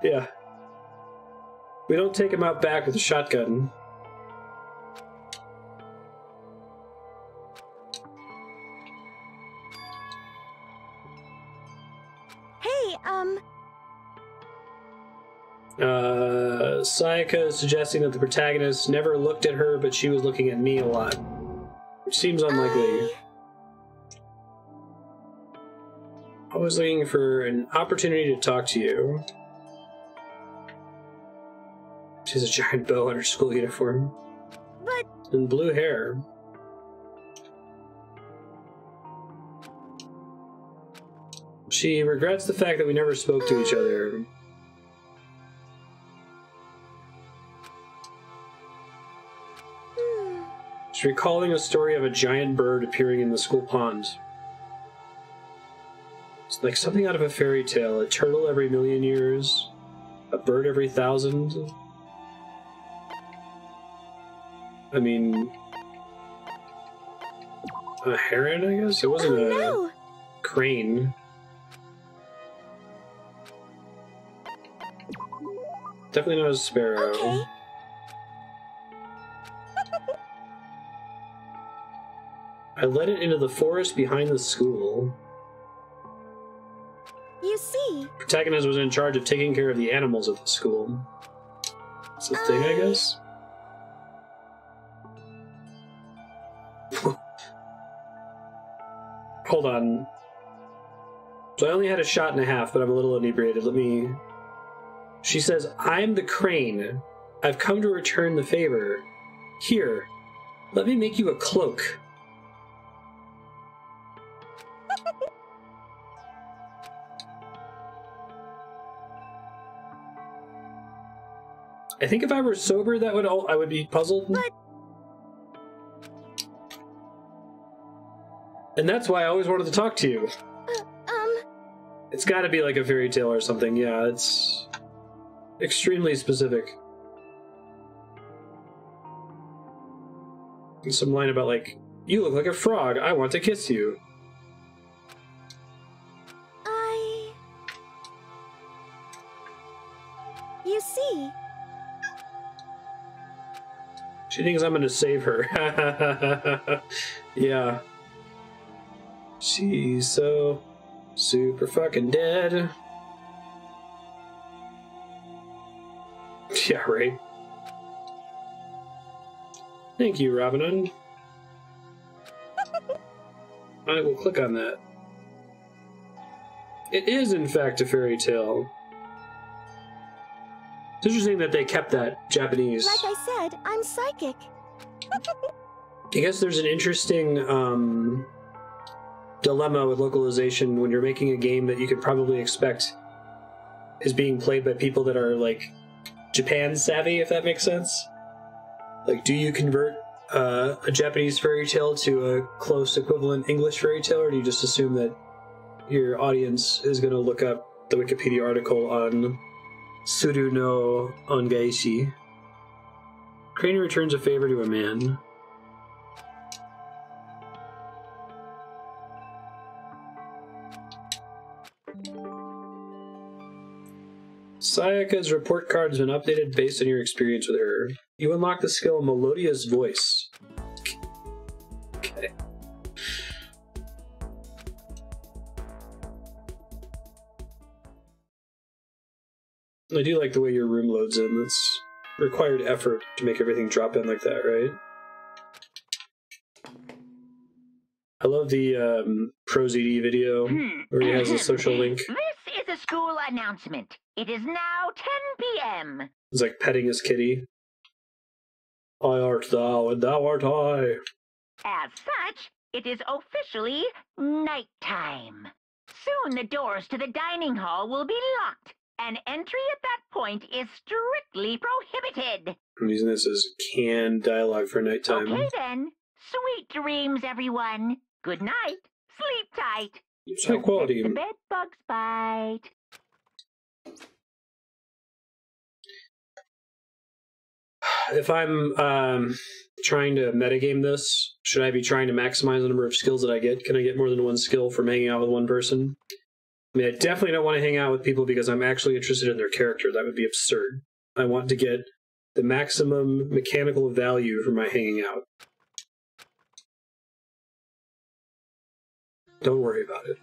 Yeah. We don't take him out back with a shotgun. Hey, Sayaka is suggesting that the protagonist never looked at her, but she was looking at me a lot. Which seems unlikely. I was looking for an opportunity to talk to you. She has a giant bow on her school uniform. But... And blue hair. She regrets the fact that we never spoke to each other. She's recalling a story of a giant bird appearing in the school pond. It's like something out of a fairy tale. A turtle every 1,000,000 years. A bird every 1,000. I mean... a heron, I guess? It wasn't a crane. Definitely not a sparrow. Okay. I led it into the forest behind the school. You see. Protagonist was in charge of taking care of the animals at the school. It's a thing, I guess? Hold on. So I only had a shot and a half, but I'm a little inebriated. Let me... She says, I'm the crane. I've come to return the favor. Here, let me make you a cloak. I think if I were sober, I would be puzzled. But... And that's why I always wanted to talk to you. It's got to be like a fairy tale or something. Yeah, it's extremely specific. And some line about like, you look like a frog. I want to kiss you. You see. She thinks I'm going to save her. Yeah. She's so super fucking dead. Yeah, right. Thank you, Robin. I will click on that. It is, in fact, a fairy tale. It's interesting that they kept that Japanese. Like I said, I'm psychic. I guess there's an interesting dilemma with localization when you're making a game that you could probably expect is being played by people that are, like, Japan savvy, if that makes sense. Like, do you convert a Japanese fairy tale to a close equivalent English fairy tale, or do you just assume that your audience is going to look up the Wikipedia article on Suru no Ongaishi? Crane returns a favor to a man. Sayaka's report card has been updated based on your experience with her. You unlock the skill Melodious Voice. Okay. I do like the way your room loads in. It's required effort to make everything drop in like that, right? I love the ProZD video where he has a social link. This is a school announcement. It is now 10 p.m. He's like petting his kitty. I art thou, and thou art I. As such, it is officially nighttime. Soon the doors to the dining hall will be locked, and entry at that point is strictly prohibited. I'm using this as canned dialogue for nighttime. Okay then. Sweet dreams, everyone. Good night. Sleep tight. It's high quality. The bed bugs bite. If I'm trying to metagame this, should I be trying to maximize the number of skills that I get? Can I get more than one skill from hanging out with one person? I mean, I definitely don't want to hang out with people because I'm actually interested in their character. That would be absurd. I want to get the maximum mechanical value from my hanging out. Don't worry about it.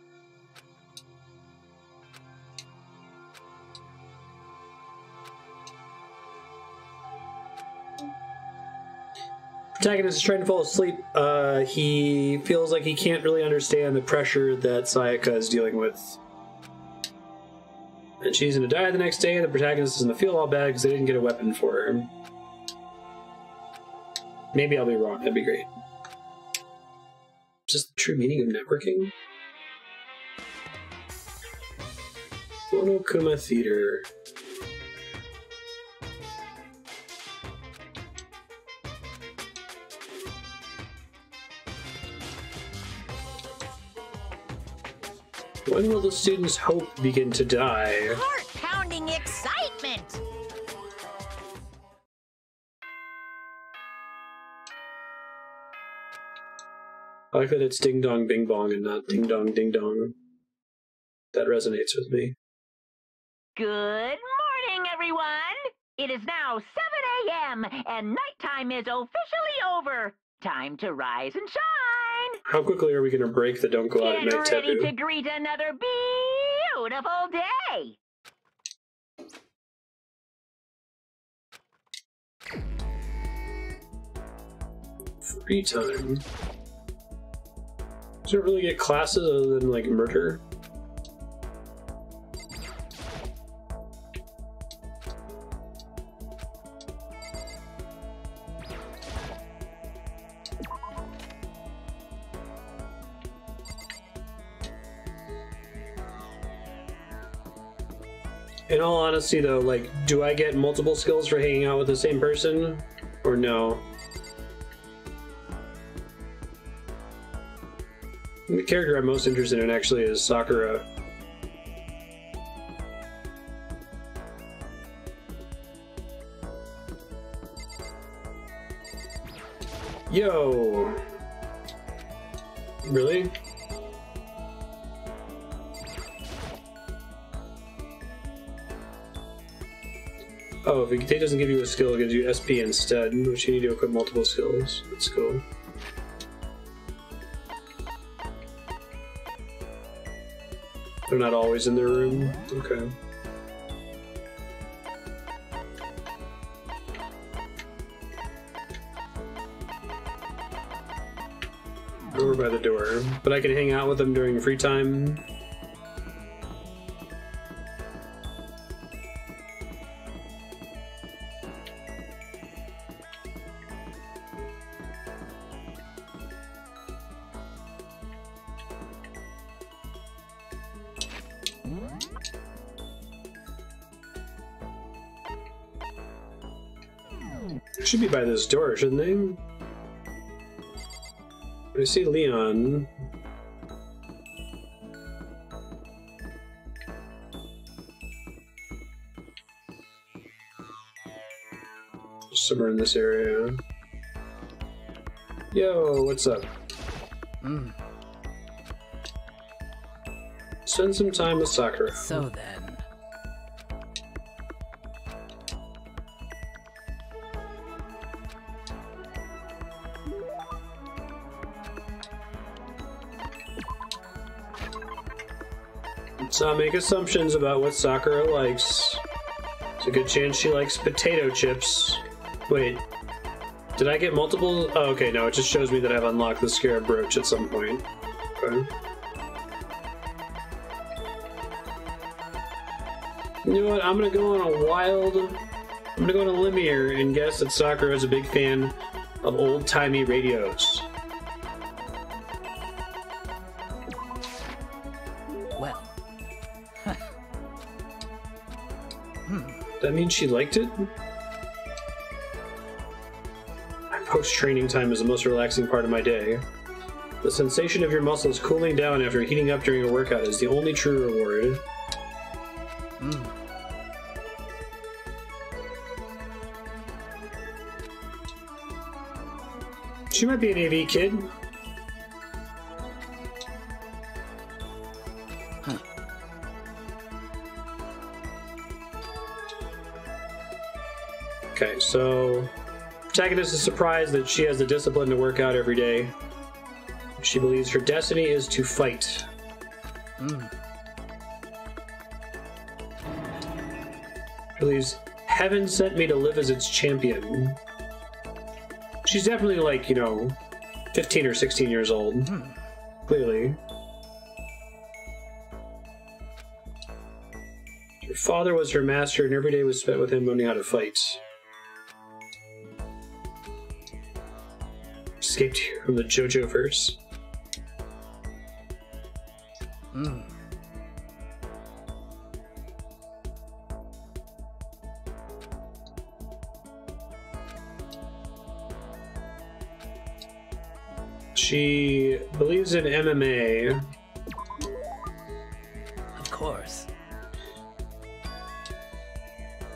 Protagonist is trying to fall asleep. He feels like he can't really understand the pressure that Sayaka is dealing with. And she's gonna die the next day, and the protagonist is gonna feel all bad because they didn't get a weapon for her. Maybe I'll be wrong, that'd be great. Just the true meaning of networking? Monokuma Theater. When will the students' hope begin to die? Heart-pounding excitement! I like that it's ding dong bing bong and not ding dong ding dong. That resonates with me. Good morning, everyone! It is now 7 a.m. and nighttime is officially over. Time to rise and shine! How quickly are we going to break the don't go out at Get night ready taboo? to greet another beautiful day! Free time. Does it really get classes other than, like, murder? In all honesty, though, like, do I get multiple skills for hanging out with the same person? Or no? The character I'm most interested in, actually, is Sakura. Yo! Really? Oh, if it doesn't give you a skill, it gives you SP instead, which you need to equip multiple skills. That's cool. They're not always in their room? Okay. Over by the door. But I can hang out with them during free time. Should be by this door, shouldn't they? I see Leon. Somewhere in this area. Yo, what's up? Spend some time with Sakura. So then. Let's not make assumptions about what Sakura likes. There's a good chance she likes potato chips. Wait. Did I get multiple? Oh, okay, no, it just shows me that I've unlocked the Scarab Brooch at some point. Okay. You know what? I'm gonna go on a limb here and guess that Sakura is a big fan of old-timey radios. Well. That means she liked it? My post-training time is the most relaxing part of my day. The sensation of your muscles cooling down after heating up during a workout is the only true reward. She might be an AV kid. Okay, so protagonist is surprised that she has the discipline to work out every day. She believes her destiny is to fight. Believes heaven sent me to live as its champion. She's definitely like, you know, 15 or 16 years old. Clearly. Her father was her master, and every day was spent with him learning how to fight. Escaped from the JoJo verse. She believes in MMA. Of course.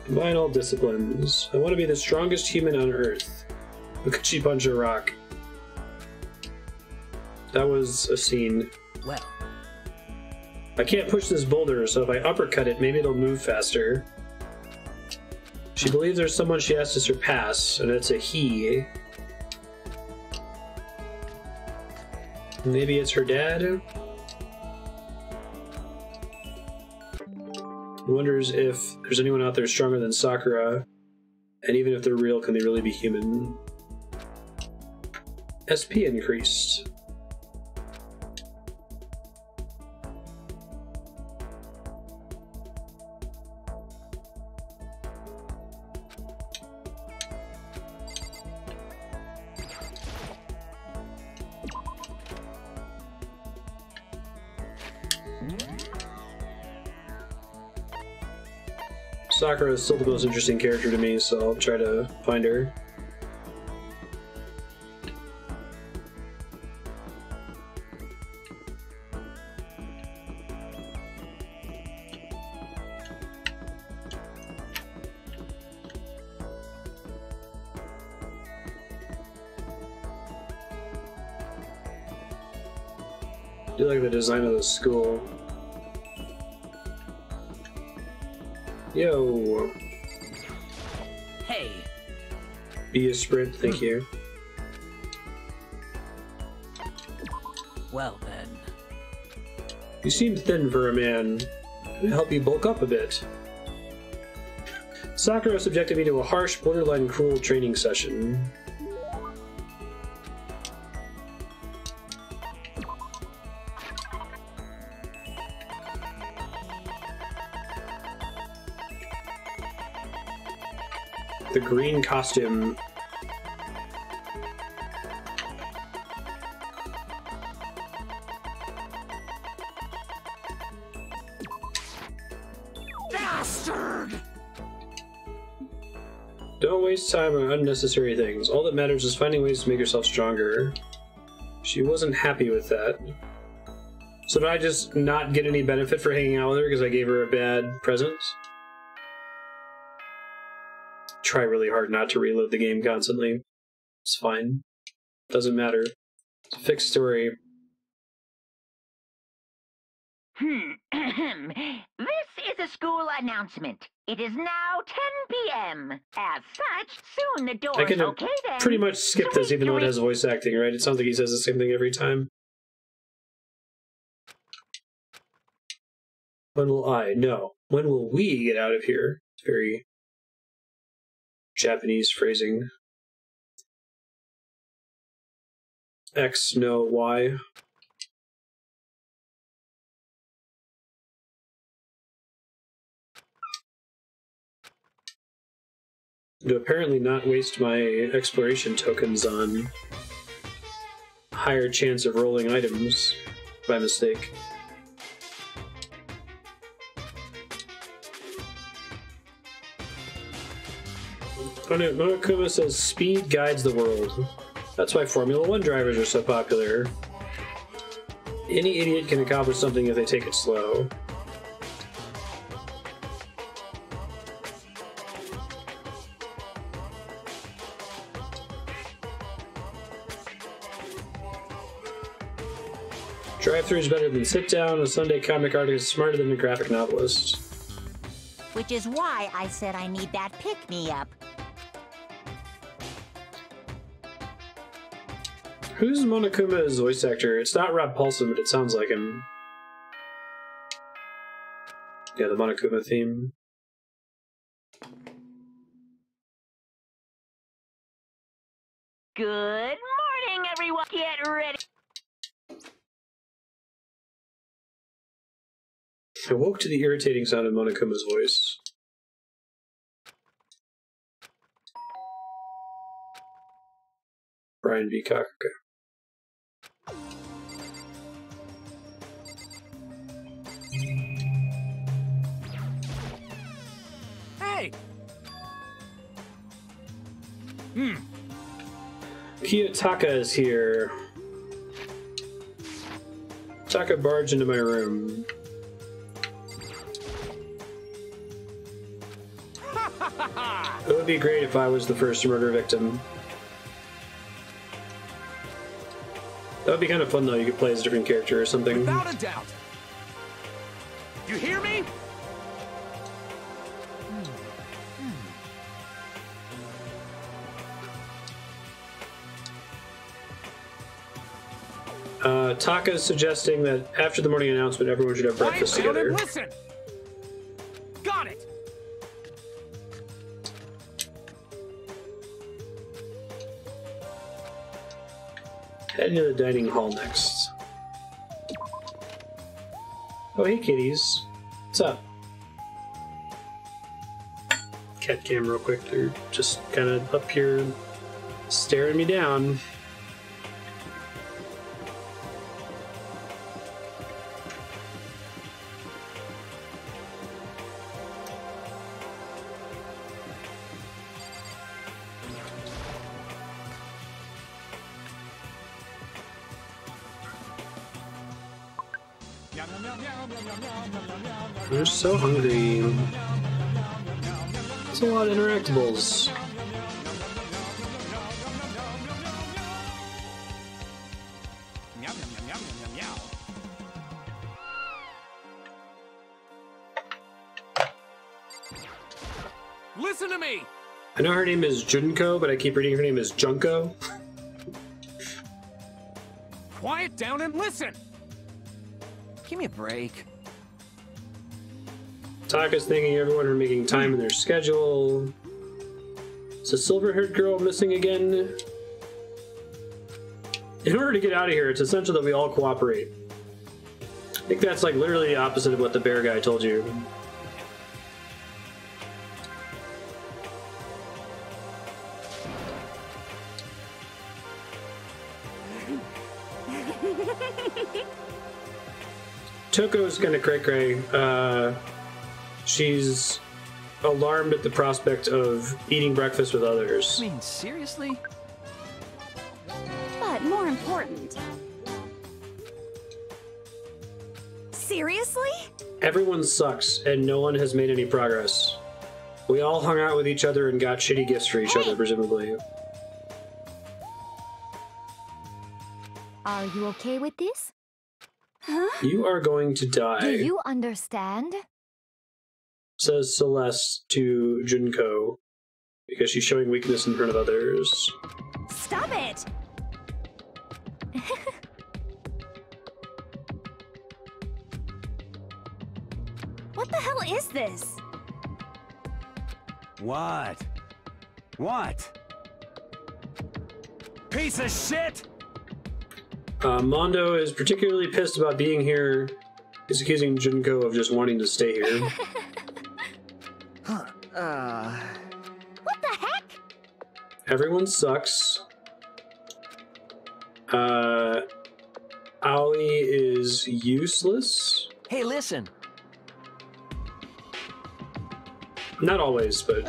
Combine all disciplines. I want to be the strongest human on Earth. Look at she punch a rock. That was a scene. Well. I can't push this boulder, so if I uppercut it, maybe it'll move faster. She believes there's someone she has to surpass, and it's a he. Maybe it's her dad? Wonders if there's anyone out there stronger than Sakura, and even if they're real, can they really be human? SP increased. Sakura is still the most interesting character to me, so I'll try to find her. I do like the design of the school. Yo. Hey. Be a sprint, thank you. Well then. You seem thin for a man. Can I help you bulk up a bit? Sakura subjected me to a harsh, borderline cruel training session. The green costume. Bastard! Don't waste time on unnecessary things. All that matters is finding ways to make yourself stronger. She wasn't happy with that. So did I just not get any benefit for hanging out with her because I gave her a bad present? Try really hard not to reload the game constantly. It's fine. Doesn't matter. It's a fixed story. This is a school announcement. It is now 10 p.m. As such, soon the doors I can okay then. pretty much skip this even though it has voice acting, right? It sounds like he says the same thing every time. When will I? No. When will we get out of here? It's very Japanese phrasing. X, no Y. To apparently not waste my exploration tokens on higher chance of rolling items by mistake. Monokuma says speed guides the world. That's why Formula 1 drivers are so popular. Any idiot can accomplish something if they take it slow. Drive-thru is better than sit-down. A Sunday comic artist is smarter than a graphic novelist. Which is why I said I need that pick-me-up. Who's Monokuma's voice actor? It's not Rob Paulson, but it sounds like him. Yeah, the Monokuma theme. Good morning, everyone. Get ready. I woke to the irritating sound of Monokuma's voice. Brian B. Kaka. Hey! Kiyotaka is here. Taka barged into my room. It would be great if I was the first murder victim. That would be kind of fun, though. You could play as a different character or something. Without a doubt. You hear me? Taka's suggesting that after the morning announcement, everyone should have breakfast Quiet down together. and listen. Got it. Heading to the dining hall next. Oh, hey, kitties. What's up? Cat cam real quick. They're just kind of up here staring me down. They're so hungry. It's a lot of interactables. Listen to me. I know her name is Junko, but I keep reading her name as Junko. Quiet down and listen. Give me a break. Taka's thanking everyone for making time in their schedule. Is the silver-haired girl missing again? In order to get out of here, it's essential that we all cooperate. I think that's like literally the opposite of what the bear guy told you. Toko's kind of cray-cray. She's alarmed at the prospect of eating breakfast with others. I mean, seriously? But more important. Seriously? Everyone sucks, and no one has made any progress. We all hung out with each other and got shitty gifts for each other, presumably. Are you okay with this? Huh? You are going to die, Do you understand? says Celeste to Junko, because she's showing weakness in front of others. Stop it! What the hell is this? What? What? Piece of shit! Mondo is particularly pissed about being here. He's accusing Junko of just wanting to stay here. Huh. What the heck? Everyone sucks. Aoi is useless. Hey, listen. Not always, but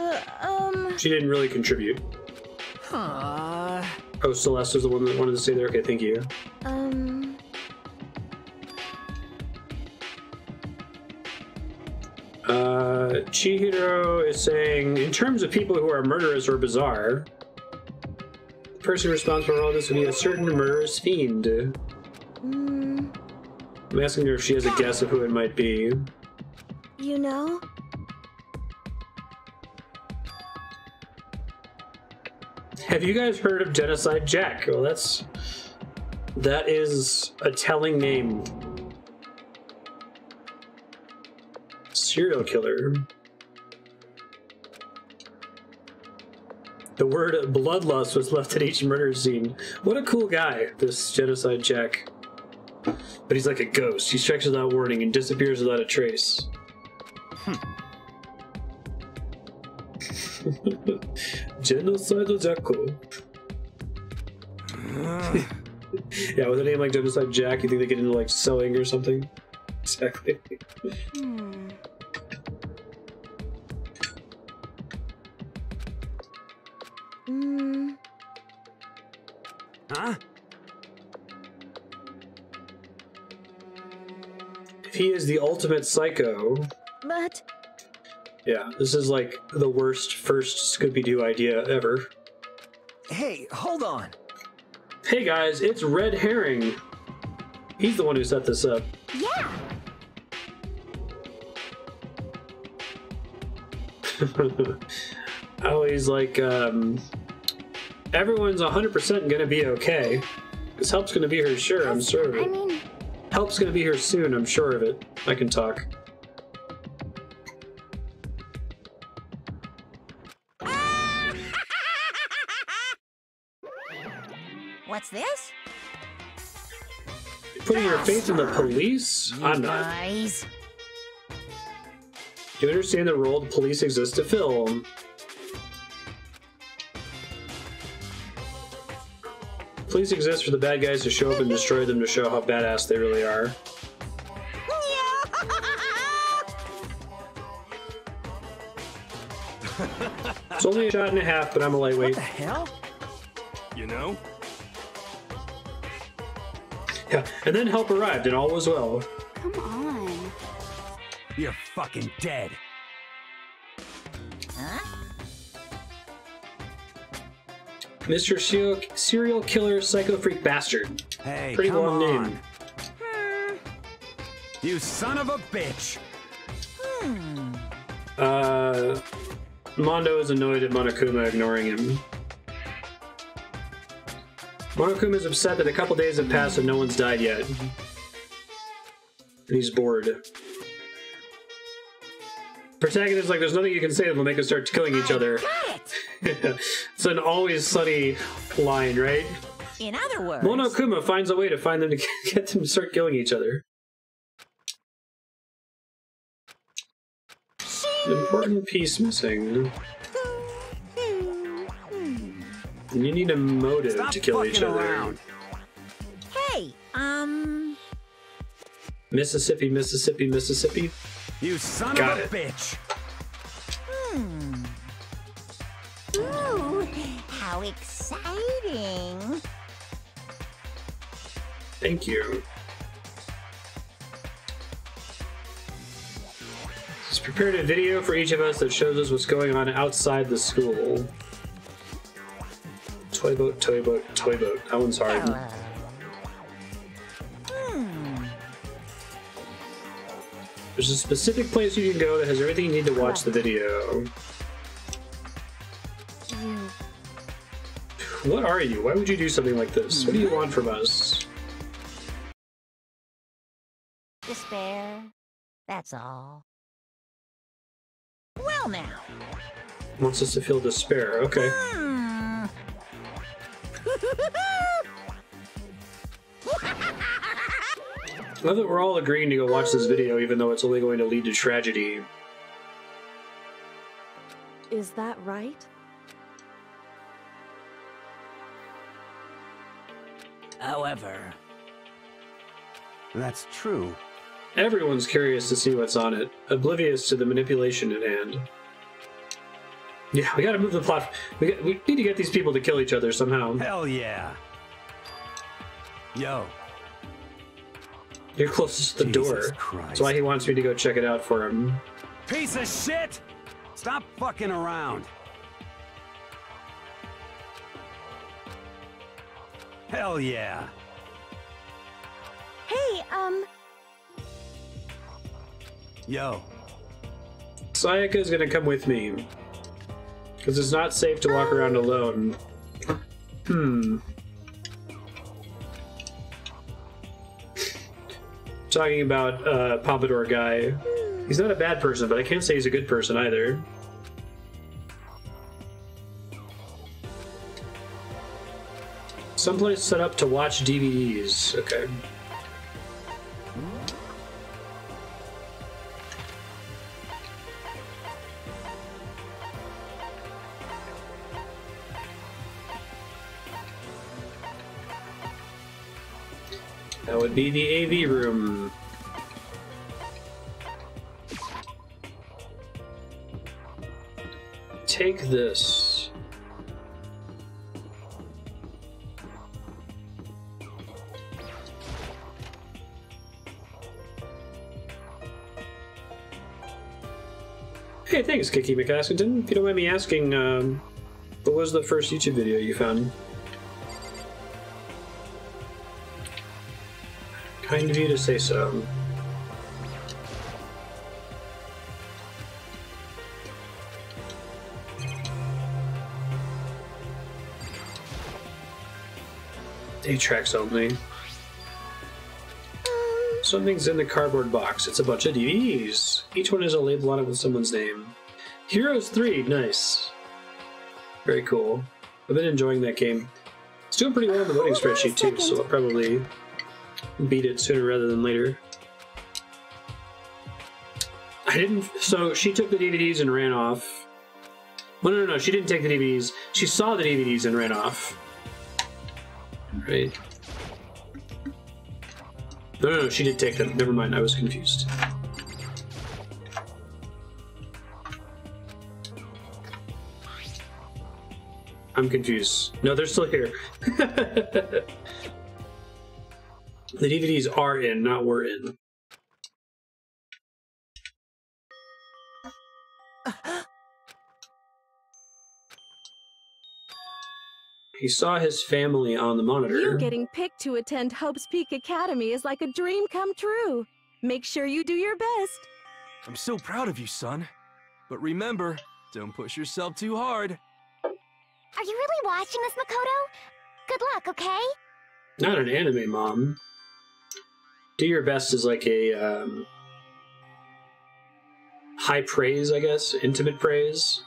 she didn't really contribute. Huh. Oh, Celeste was the one that wanted to stay there? Okay, thank you. Chihiro is saying, in terms of people who are murderous or bizarre, the person responsible for all this would be a certain murderous fiend. I'm asking her if she has a guess of who it might be. You know? Have you guys heard of Genocide Jack? Well, that is a telling name. Serial killer. The word bloodlust was left at each murder scene. What a cool guy, this Genocide Jack. But he's like a ghost. He strikes without warning and disappears without a trace. Genocidal Jacko. Yeah, with a name like Genocide Jack, you think they get into like sewing or something? Exactly. Huh? If he is the ultimate psycho... But... Yeah, this is like the worst first Scooby-Doo idea ever. Hey, hold on. Hey guys, it's Red Herring. He's the one who set this up. Yeah! Always like, everyone's 100% gonna be okay. Because help's gonna be here, sure, I'm sure of it. I mean... Help's gonna be here soon, I'm sure of it. I can talk. What's this? Putting your faith in the police? I'm not. Guys. Do you understand the role the police exist to fill? Police exist for the bad guys to show up and destroy them to show how badass they really are. It's only a shot and a half, but I'm a lightweight. What the hell? You know? Yeah, and then help arrived and all was well. Come on. You're fucking dead. Mr. Serial Killer Psycho Freak Bastard. Hey, Pretty come long on. name. You son of a bitch. Mondo is annoyed at Monokuma ignoring him. Monokuma is upset that a couple days have passed and no one's died yet. And he's bored. Protagonist is like, there's nothing you can say that will make us start killing each other. It's an Always Sunny line, right? In other words... Monokuma finds a way to find them to get them to start killing each other. An important piece missing. You need a motive Stop to kill each other. around. Hey, Mississippi, Mississippi, Mississippi. You son Got of it. a bitch. Ooh, how exciting. Thank you. He's prepared a video for each of us that shows us what's going on outside the school. Toy boat, toy boat, toy boat. That one's hard. There's a specific place you can go that has everything you need to watch the video. What are you? Why would you do something like this? What do you want from us? Despair. That's all. Well now. Wants us to feel despair. Okay. I love that we're all agreeing to go watch this video, even though it's only going to lead to tragedy. Is that right? However... That's true. Everyone's curious to see what's on it, oblivious to the manipulation at hand. Yeah, we gotta move the plot. We need to get these people to kill each other somehow. Hell yeah. Yo. You're closest to the door. Christ. That's why he wants me to go check it out for him. Piece of shit! Stop fucking around. Hell yeah. Hey, Yo. Sayaka's gonna come with me. Because it's not safe to walk around alone. Talking about Pompadour guy. He's not a bad person, but I can't say he's a good person either. Someplace set up to watch DVDs. Okay. That would be the AV room. Take this. Hey, thanks, Kiki McAskington. If you don't mind me asking, what was the first YouTube video you found? Kind of you to say so. Eight tracks only. Something's in the cardboard box. It's a bunch of DVDs. Each one has a label on it with someone's name. Heroes 3, nice. Very cool. I've been enjoying that game. It's doing pretty well on the voting spreadsheet too, so I'll probably beat it sooner rather than later. I didn't. So she took the DVDs and ran off. Well, no, she didn't take the DVDs. She saw the DVDs and ran off. Right. No, she did take them. Never mind, I was confused. I'm confused. No, they're still here. The DVDs are in, not were in. He saw his family on the monitor. You getting picked to attend Hope's Peak Academy is like a dream come true. Make sure you do your best. I'm so proud of you, son. But remember, don't push yourself too hard. Are you really watching this, Makoto? Good luck, okay? Not an anime, Mom. Do your best is like a high praise, I guess. Intimate praise.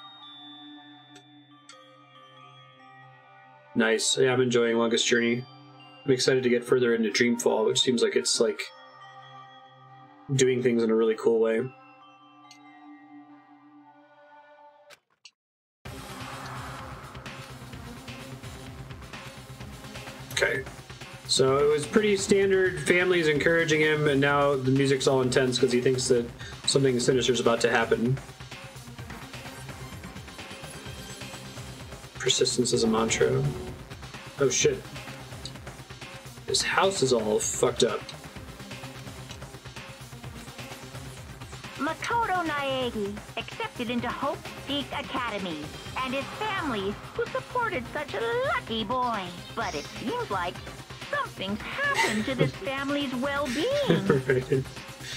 Nice. Yeah, I'm enjoying Longest Journey. I'm excited to get further into Dreamfall, which seems like it's like doing things in a really cool way. Okay. So it was pretty standard, families encouraging him, and now the music's all intense because he thinks that something sinister is about to happen. Persistence is a mantra. Oh shit. His house is all fucked up. Makoto Naegi accepted into Hope Peak Academy, and his family, who supported such a lucky boy. But it seems like something's happened to this family's well-being. Right.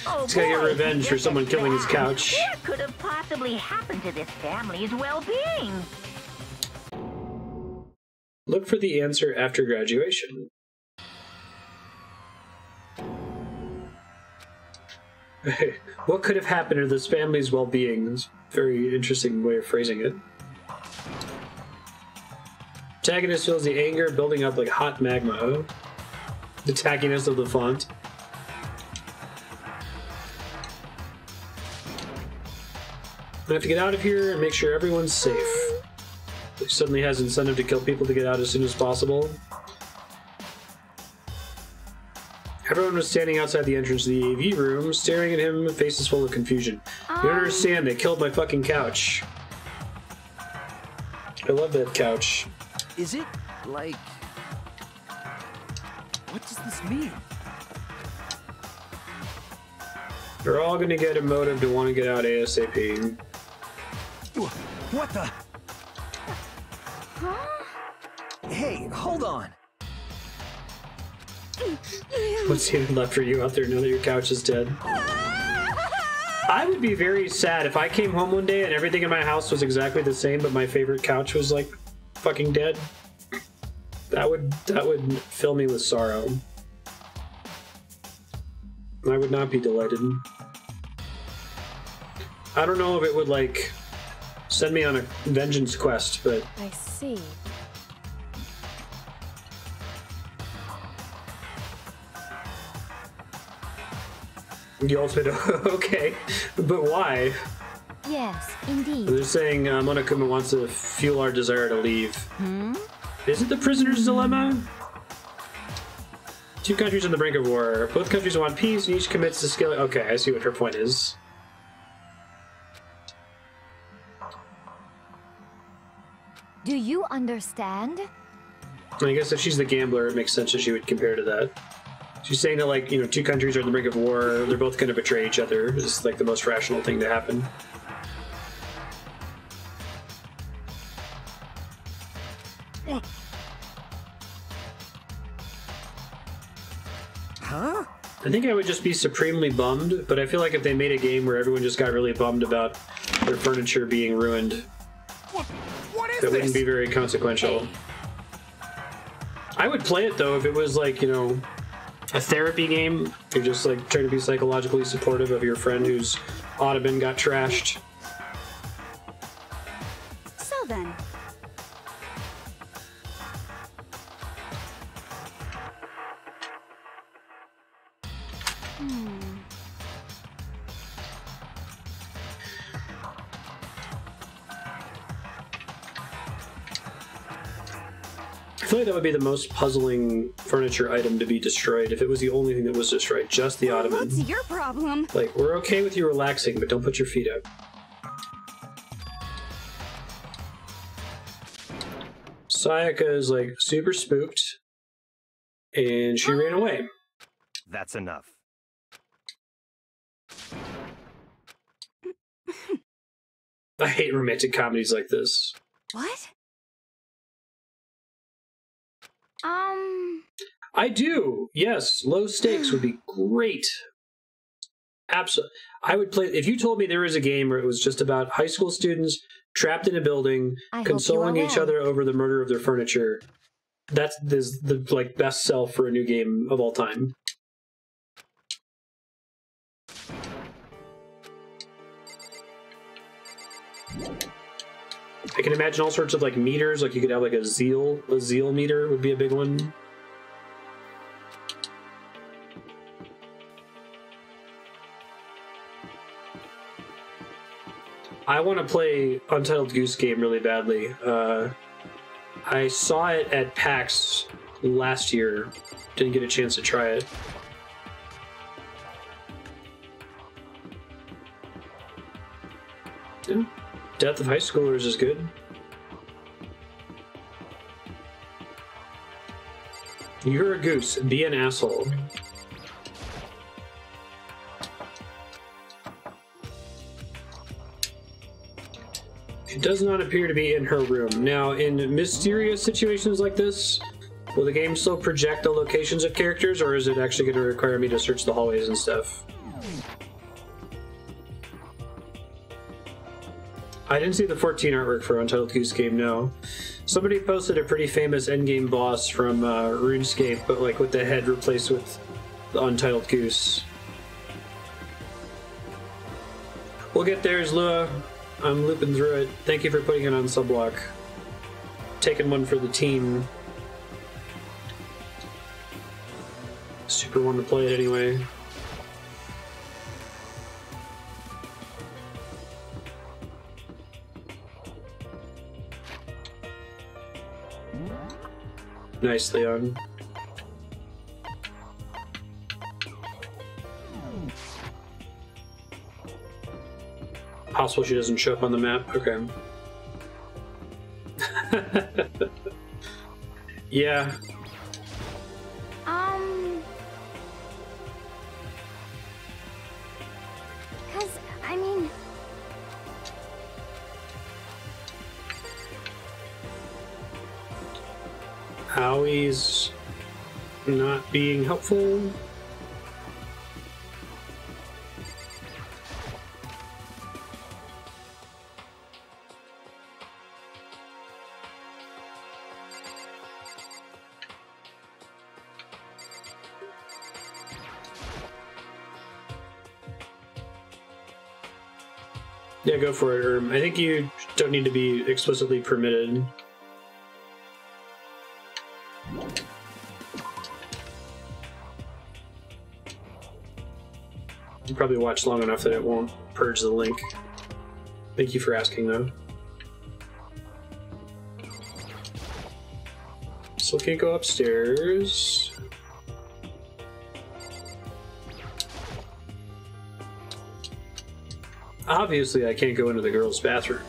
Oh, He's gonna get revenge for someone killing his bad. couch. What could have possibly happened to this family's well-being? Look for the answer after graduation. What could have happened to this family's well-being? It's a very interesting way of phrasing it. Protagonist feels the anger building up like hot magma. The tackiness of the font. I have to get out of here and make sure everyone's safe. He suddenly has incentive to kill people to get out as soon as possible. Everyone was standing outside the entrance to the AV room, staring at him, faces full of confusion. You don't understand, they killed my fucking couch. I love that couch. Is it, like... What does this mean? They're all gonna get a motive to want to get out ASAP. What the? Hey, hold on. What's even left for you out there now that your couch is dead? I would be very sad if I came home one day and everything in my house was exactly the same, but my favorite couch was like fucking dead. That would fill me with sorrow. I would not be delighted. I don't know if it would like send me on a vengeance quest, but I see. the ultimate. Okay, but why? Yes, indeed. They're saying Monokuma wants to fuel our desire to leave. Is it the prisoner's dilemma? Two countries on the brink of war. Both countries want peace, and each commits to scale. Okay, I see what her point is. Do you understand? I guess if she's the gambler, it makes sense that she would compare to that. She's saying that, like, you know, two countries are on the brink of war, they're both going to betray each other. It's like the most rational thing to happen. Huh? I think I would just be supremely bummed, but I feel like if they made a game where everyone just got really bummed about their furniture being ruined, What is that this? wouldn't be very consequential. I would play it, though, if it was, like, you know, a therapy game. You're just, like, trying to be psychologically supportive of your friend whose ottoman got trashed. So then, I feel like that would be the most puzzling furniture item to be destroyed if it was the only thing that was destroyed, just the ottoman. what's your problem? Like, we're okay with you relaxing, but don't put your feet up. Sayaka is, like, super spooked, and she ran away. That's enough. I hate romantic comedies like this. What? I do. Yes, low stakes would be great. Absolutely. I would play if you told me there was a game where it was just about high school students trapped in a building, consoling each other over the murder of their furniture. That's the like best sell for a new game of all time. I can imagine all sorts of like meters. Like you could have like a zeal meter would be a big one. I want to play Untitled Goose Game really badly. I saw it at PAX last year. Didn't get a chance to try it. Yeah. Death of High Schoolers is good. You're a goose. Be an asshole. It does not appear to be in her room. Now, in mysterious situations like this, will the game still project the locations of characters, or is it actually going to require me to search the hallways and stuff? I didn't see the 14 artwork for Untitled Goose Game, no. Somebody posted a pretty famous endgame boss from RuneScape, but like with the head replaced with the Untitled Goose. We'll get there, Lua. I'm looping through it. Thank you for putting it on Subblock. Taking one for the team. Super want to play it anyway. Nice, Leon. Possible she doesn't show up on the map. Okay. Yeah. Cause, I mean... Howie's not being helpful. Yeah, go for it. Or I think you don't need to be explicitly permitted. You probably watched long enough that it won't purge the link. Thank you for asking, though. Still can't go upstairs. Obviously, I can't go into the girls' bathroom.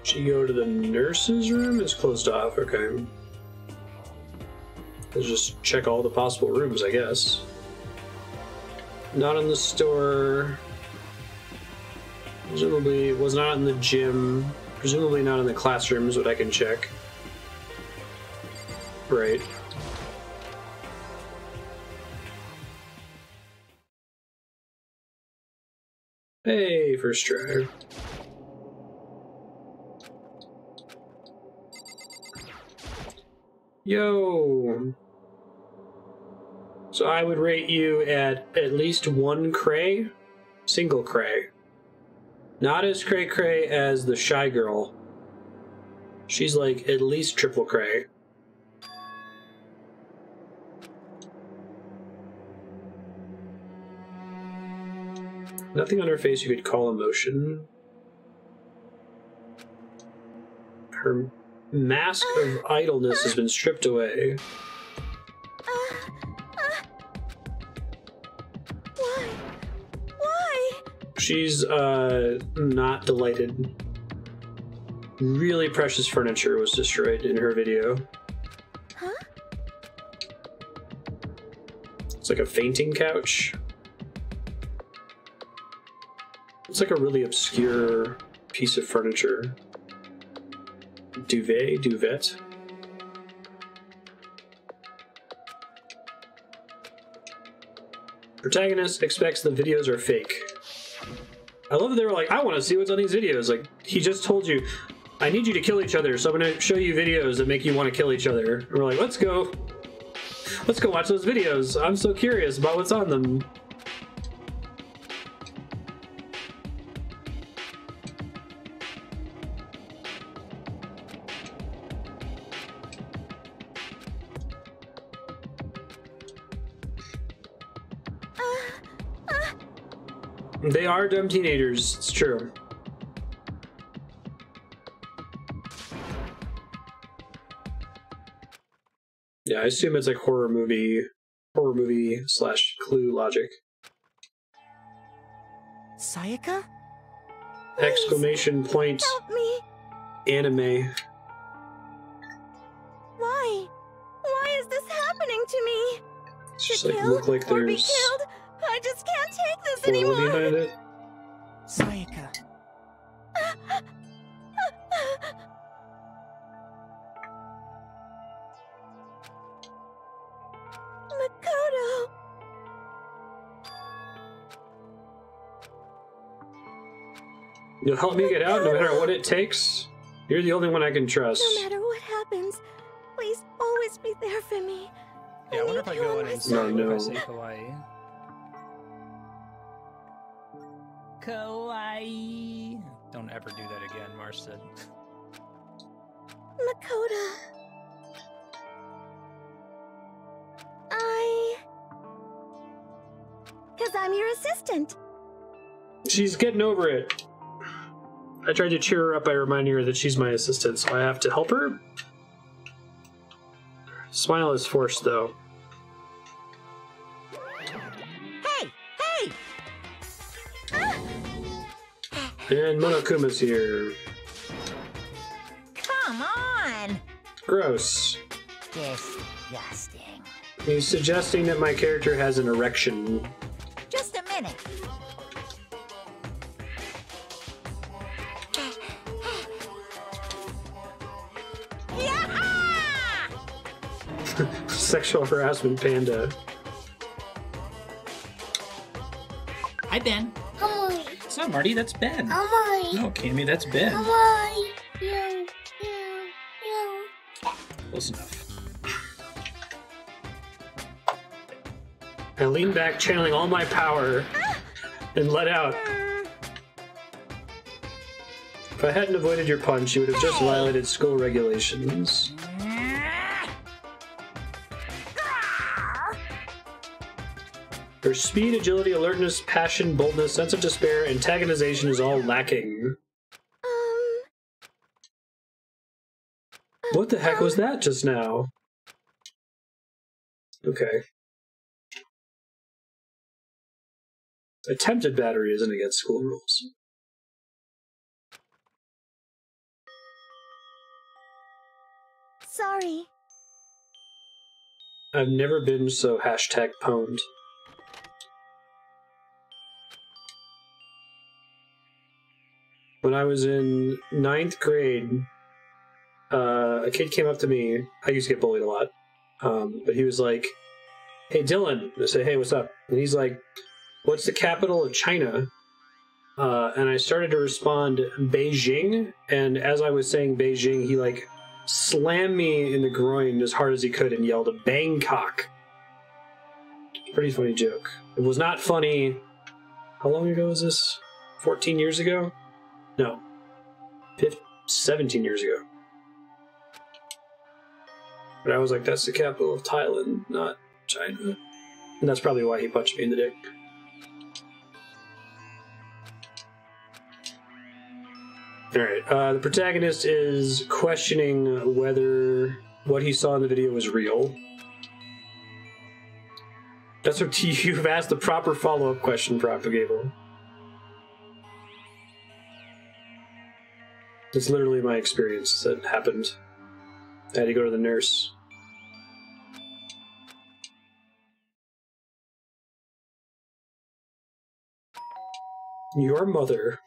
Should you go to the nurse's room? It's closed off. Okay. Let's just check all the possible rooms, I guess. Not in the store. Presumably, it was not in the gym. Presumably not in the classrooms, but I can check. Right. Hey, first try. Yo! So I would rate you at least 1 cray? Single cray. Not as cray-cray as the shy girl. She's like at least triple cray. Nothing on her face you could call emotion. Her mask of idleness has been stripped away. Why? Why? She's not delighted. Really precious furniture was destroyed in her video. Huh? It's like a fainting couch. It's like a really obscure piece of furniture. Duvet? Protagonist expects the videos are fake. I love that they were like, I want to see what's on these videos. Like, he just told you, I need you to kill each other, so I'm going to show you videos that make you want to kill each other. And we're like, let's go watch those videos. I'm so curious about what's on them. They are dumb teenagers, it's true. Yeah, I assume it's like horror movie / Clue logic. Sayaka? Exclamation point. Help me! Anime. Why? Why is this happening to me? It's just To like kill look like or be there's killed? I just can't take this horror anymore. behind it. Sayaka. Makoto. You'll help me get out no matter what it takes? You're the only one I can trust. No matter what happens, please always be there for me. Yeah, I wonder if I go in and say, No. if I say kawaii. Kawaii. Don't ever do that again, Marstead. Makoto. Because I'm your assistant. She's getting over it. I tried to cheer her up by reminding her that she's my assistant, so I have to help her. Smile is forced, though. Hey! Hey! And Monokuma's here. Come on! Gross. Disgusting. He's suggesting that my character has an erection. Just a minute. Sexual harassment panda. Hi, Ben. Hi. What's up, Marty? That's Ben. Hi. No, Cammy, that's Ben. Hi. You. Close enough. I lean back, channeling all my power, and let out. If I hadn't avoided your punch, you would have just violated school regulations. Her speed, agility, alertness, passion, boldness, sense of despair, antagonization is all lacking. What the heck was that just now? Okay. Attempted battery isn't against school rules. Sorry. I've never been so hashtag pwned. When I was in 9th grade, a kid came up to me. I used to get bullied a lot. But he was like, "Hey, Dylan." I said, "Hey, what's up?" And he's like, "What's the capital of China?" And I started to respond, "Beijing." And as I was saying Beijing, he like slammed me in the groin as hard as he could and yelled, "Bangkok." Pretty funny joke. It was not funny. How long ago was this? 14 years ago? No. 17 years ago. But I was like, that's the capital of Thailand, not China. And that's probably why he punched me in the dick. Alright, the protagonist is questioning whether what he saw in the video was real. That's what you've asked the proper follow-up question, Propagable. It's literally my experience that happened. I had to go to the nurse. Your mother.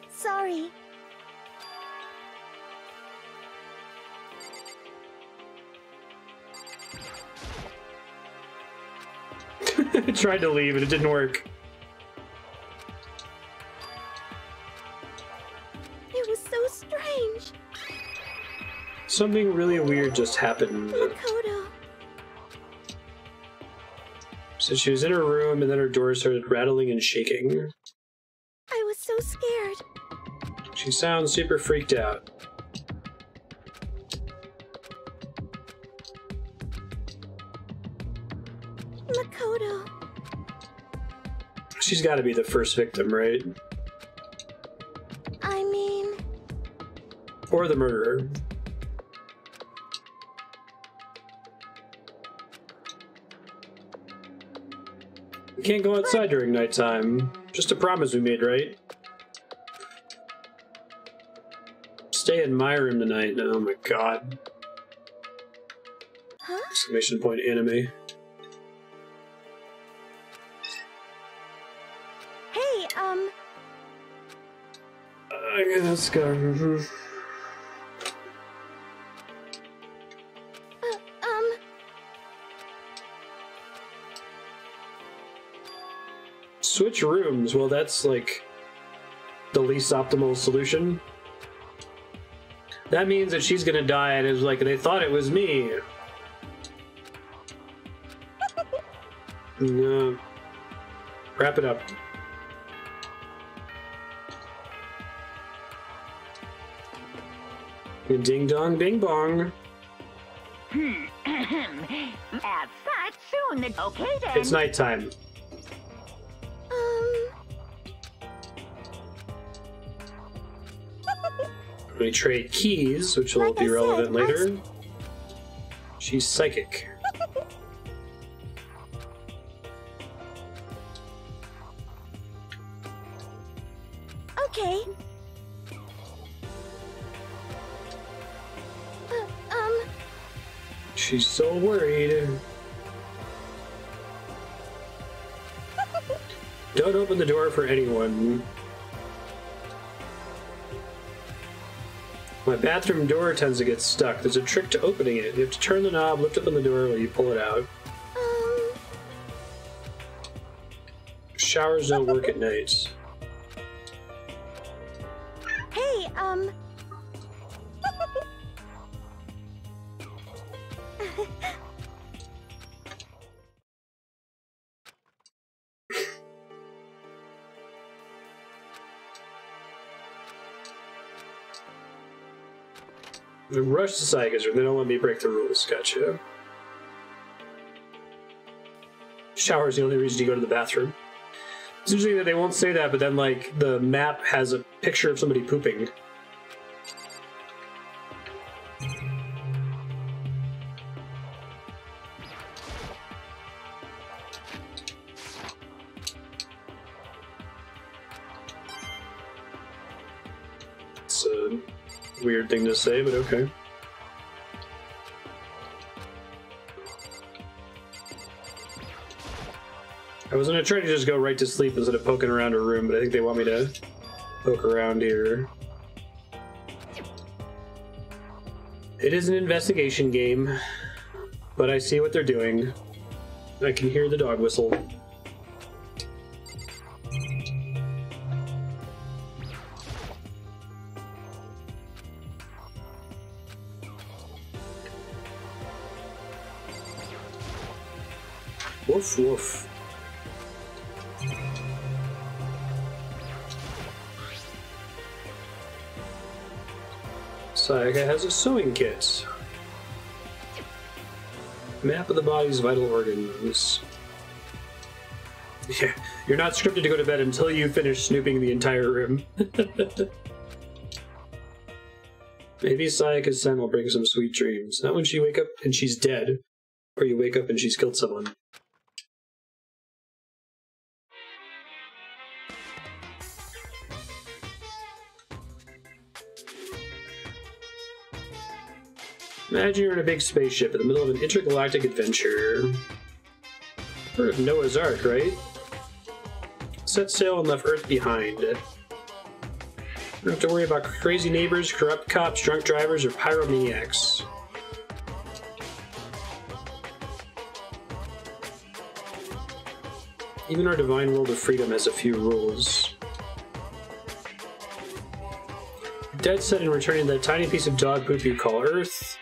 Sorry. I tried to leave and it didn't work. It was so strange. Something really weird just happened. Makoto. So she was in her room and then her door started rattling and shaking. I was so scared. She sounds super freaked out. Makoto. She's got to be the first victim, right? I mean... Or the murderer. We can't go outside during nighttime. Just a promise we made, right? stay in my room tonight. Oh my god. Huh? Exclamation point anime. Hey, Okay, let's go. Switch rooms. Well, that's like the least optimal solution. That means that she's gonna die, and it's like they thought it was me. No. Wrap it up. Ding dong, bing bong. As such, soon the... Okay then. It's nighttime. We trade keys, which will be relevant later. She's psychic. okay. She's so worried. Don't open the door for anyone. My bathroom door tends to get stuck. There's a trick to opening it. You have to turn the knob, lift up on the door while you pull it out. Showers don't work at night. Hey, Rush to Saiga's room. They don't let me break the rules. Gotcha. Shower's the only reason you go to the bathroom. It's interesting that they won't say that, but then, like, the map has a picture of somebody pooping. It's a weird thing to say, but okay. I was gonna try to just go right to sleep instead of poking around her room, but I think they want me to poke around here. It is an investigation game, but I see what they're doing. I can hear the dog whistle. Woof woof. Sayaka has a sewing kit. Map of the body's vital organs. Yeah, you're not scripted to go to bed until you finish snooping the entire room. Maybe Sayaka's son will bring some sweet dreams. Not when she wake up and she's dead, or you wake up and she's killed someone. Imagine you're in a big spaceship in the middle of an intergalactic adventure. Heard of Noah's Ark, right? Set sail and left Earth behind. You don't have to worry about crazy neighbors, corrupt cops, drunk drivers, or pyromaniacs. Even our divine world of freedom has a few rules. Dead set in returning that tiny piece of dog poop you call Earth.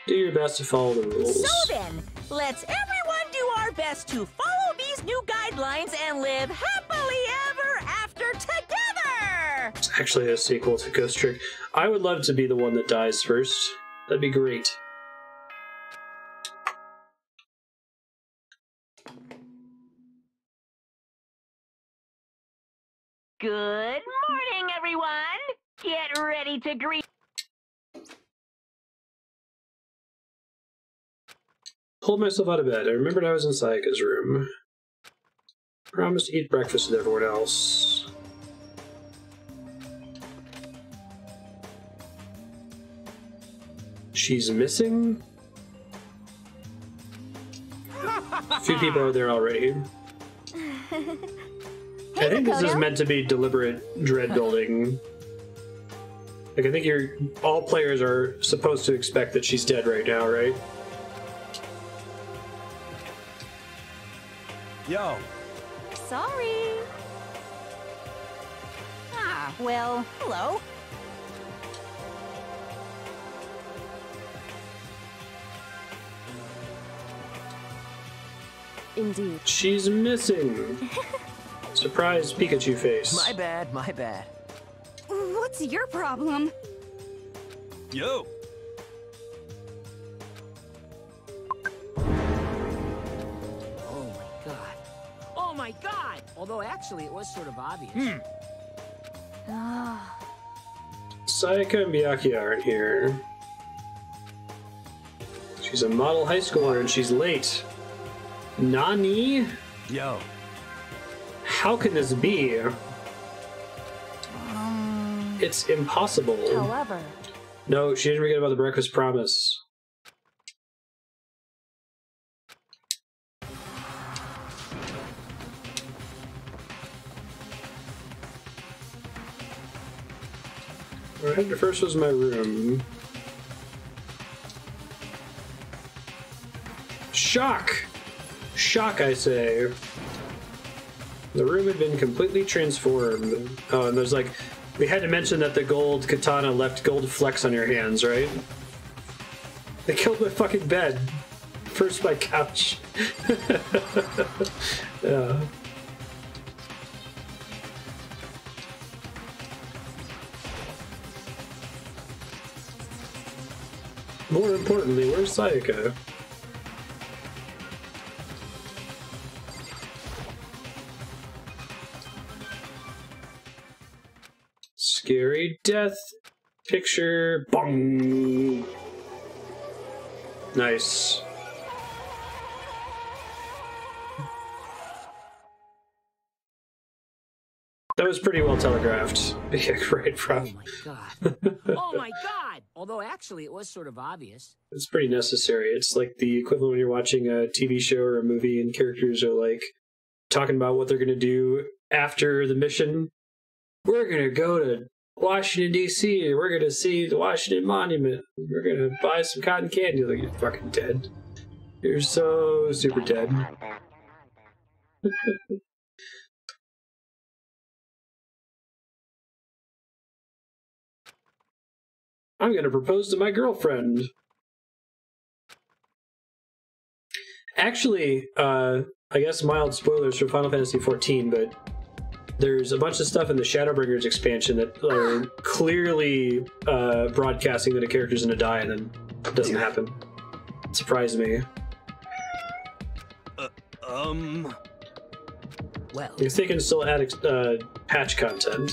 Do your best to follow the rules. So then, let's everyone do our best to follow these new guidelines and live happily ever after together! It's actually a sequel to Ghost Trick. I would love to be the one that dies first. That'd be great. Good morning, everyone! Get ready to greet... Pulled myself out of bed. I remembered I was in Sayaka's room. Promised to eat breakfast with everyone else. She's missing? A few people are there already. I think this is meant to be deliberate dread building. Like, I think all players are supposed to expect that she's dead right now, right? Yo. Sorry. Ah, well, hello. Indeed. She's missing. Surprise Pikachu face. My bad, my bad. What's your problem? Yo. Oh my god. Oh my god! Although actually it was sort of obvious. Sayaka and Miyaki aren't here. She's a model high schooler and she's late. Nani? Yo. How can this be? It's impossible. However. No, she didn't forget about the breakfast promise. Alright, the first was my room. Shock! Shock, I say. The room had been completely transformed. Oh, and there's like... We had to mention that the gold katana left gold flecks on your hands, right? They killed my fucking bed. First my couch. Yeah. More importantly, where's Sayaka? Scary death picture. Bong. Nice. That was pretty well telegraphed. Yeah, right, Oh my god. Oh my god! Although actually it was sort of obvious. It's pretty necessary. It's like the equivalent when you're watching a TV show or a movie and characters are like talking about what they're going to do after the mission. We're going to go to Washington, D.C. We're going to see the Washington Monument. We're going to buy some cotton candy. Like, you're fucking dead. You're so super dead. I'm going to propose to my girlfriend. Actually, I guess mild spoilers for Final Fantasy XIV, but there's a bunch of stuff in the Shadowbringers expansion that are clearly broadcasting that a character's going to die, and then it doesn't happen. It surprised me. Well, I guess they can still add patch content.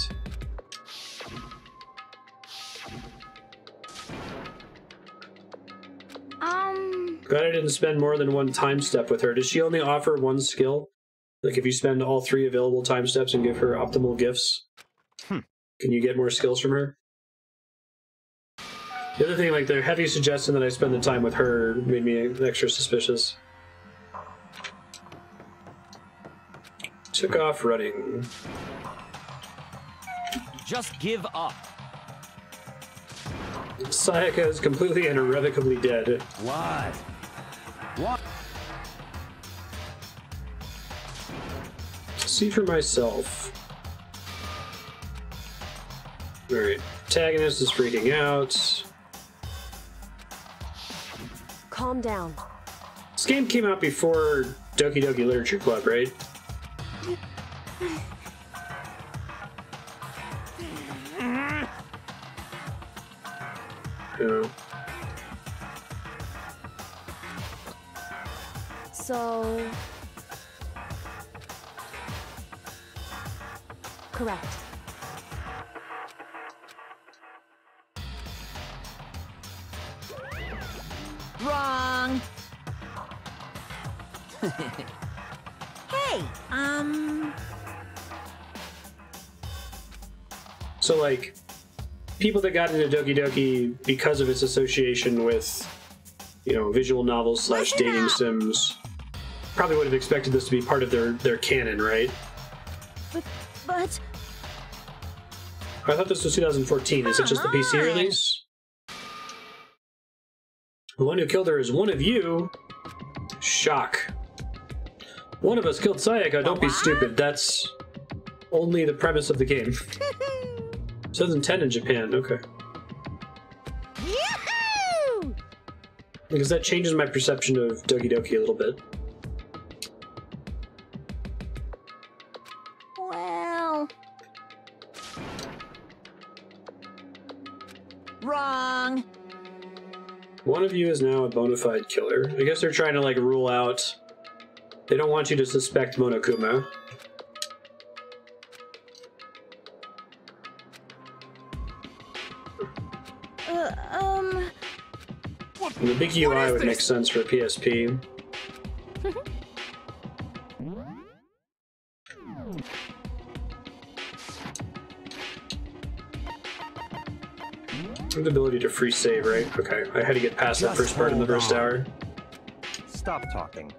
Glad I didn't spend more than one time step with her. Does she only offer one skill? Like if you spend all 3 available time steps and give her optimal gifts, can you get more skills from her? The other thing, like the heavy suggestion that I spend the time with her made me extra suspicious. Took off running. just give up. Sayaka is completely and irrevocably dead. What? What? See for myself. Alright, protagonist is freaking out. Calm down. This game came out before Doki Doki Literature Club, right? Yeah. So... correct. Wrong. Hey, So, like, people that got into Doki Doki because of its association with, you know, visual novels / dating sims probably would have expected this to be part of their canon, right? But... I thought this was 2014. Is it just the PC release? The one who killed her is one of you. Shock. One of us killed Sayaka. Don't be stupid. That's only the premise of the game. 2010 in Japan. Okay. Yahoo! Because that changes my perception of Doki Doki a little bit. Well... Wrong. One of you is now a bona fide killer. I guess they're trying to, like, rule out... They don't want you to suspect Monokuma. And the big UI would make sense for PSP. The ability to free save, right? Okay, I had to get past that first part in the first hour. Stop talking.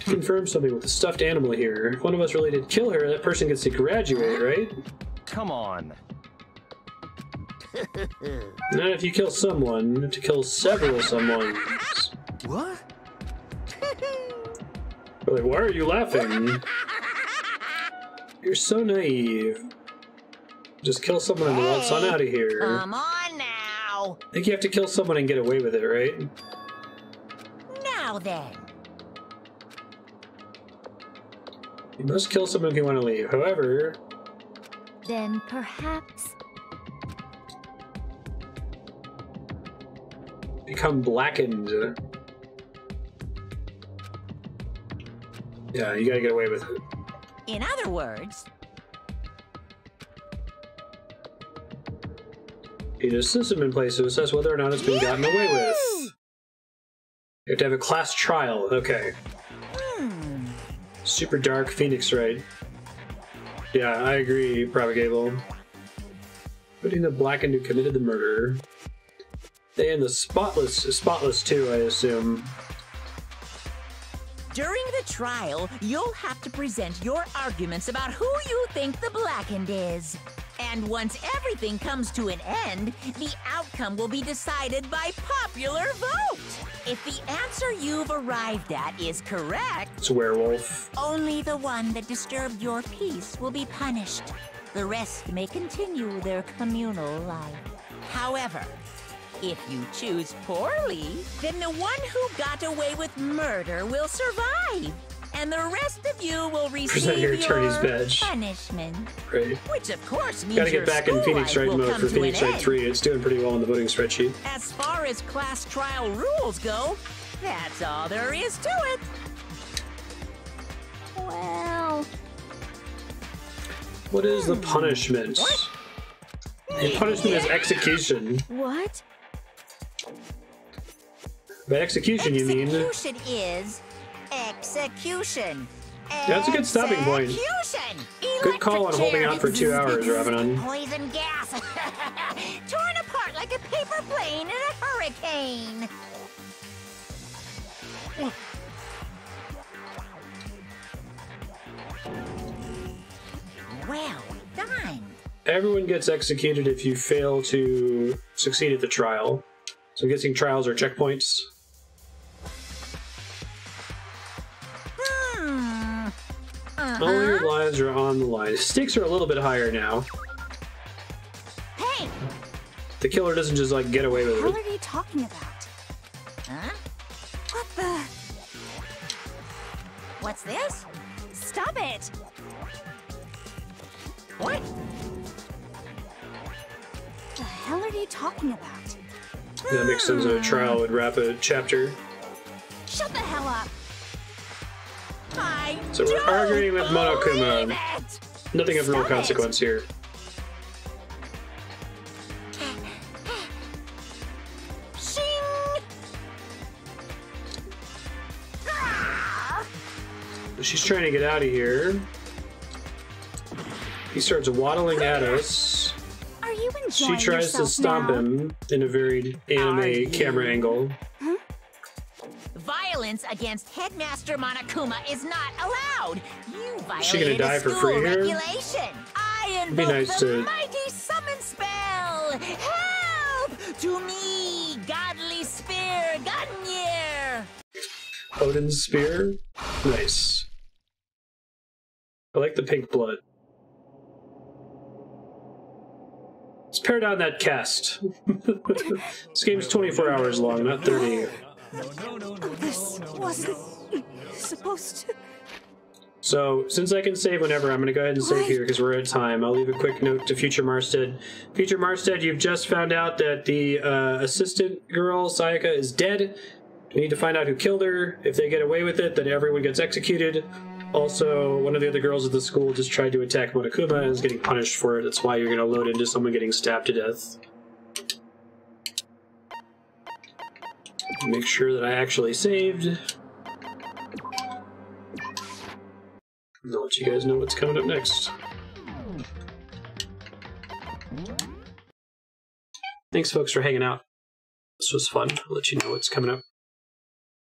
To confirm something with the stuffed animal here, if one of us really did kill her, that person gets to graduate, right? Come on. Not if you kill someone, you have to kill several someones. What? But like, why are you laughing? You're so naive. Just kill someone and waltz on out of here. Come on now. I think you have to kill someone and get away with it, right? Now then. You must kill someone if you want to leave. However... Then perhaps... become blackened. Yeah, you gotta get away with it. In other words... You need a system in place to assess whether or not it's been gotten away with. You have to have a class trial. Okay. Super dark, Phoenix, right? Yeah, I agree, Propagable. Putting the blackened who committed the murder. And the spotless too, I assume. During the trial, you'll have to present your arguments about who you think the blackened is. And once everything comes to an end, the outcome will be decided by popular vote. If the answer you've arrived at is correct... It's a werewolf. Only the one that disturbed your peace will be punished. The rest may continue their communal life. However, if you choose poorly, then the one who got away with murder will survive. And the rest of you will receive your attorney's badge. Punishment. Right. Which of course means Gotta get back in Phoenix Wright mode for Phoenix Wright 3. It's doing pretty well on the voting spreadsheet. As far as class trial rules go, that's all there is to it. Well... What is the punishment? What? The punishment is execution. What? By execution, you mean... Execution is... execution. That's a good stopping point. Good call on holding out for 2 hours, Ravenon. Poison gas. Torn apart like a paper plane in a hurricane. Well done. Everyone gets executed if you fail to succeed at the trial. So I'm guessing trials are checkpoints. All your lives are on the line. Stakes are a little bit higher now. Hey! The killer doesn't just like get away with What it. are you talking about? Huh? What the... What's this? Stop it! What? The hell are you talking about? That makes sense that a trial would wrap a chapter. Shut the hell up! So we're arguing with Monokuma. Nothing of real consequence here. She's trying to get out of here. He starts waddling at us. Are you She enjoying tries to yourself stomp now? him in a very anime camera angle. Violence against Headmaster Monokuma is not allowed. You Is she gonna violated die a for school free here? regulation. I It'd be invoke nice the to- mighty summon spell. Help to me, godly spear, Gunyear. Odin's spear? Nice. I like the pink blood. Let's pare down that cast. This game's 24 hours long, not 30. This wasn't supposed to. So, since I can save whenever, I'm going to go ahead and save here because we're at time. I'll leave a quick note to Future Marstead. Future Marstead, you've just found out that the assistant girl, Sayaka, is dead. We need to find out who killed her. If they get away with it, then everyone gets executed. Also, one of the other girls at the school just tried to attack Monokuma and is getting punished for it. That's why you're going to load into someone getting stabbed to death. Make sure that I actually saved. And I'll let you guys know what's coming up next. Thanks, folks, for hanging out. This was fun. I'll let you know what's coming up.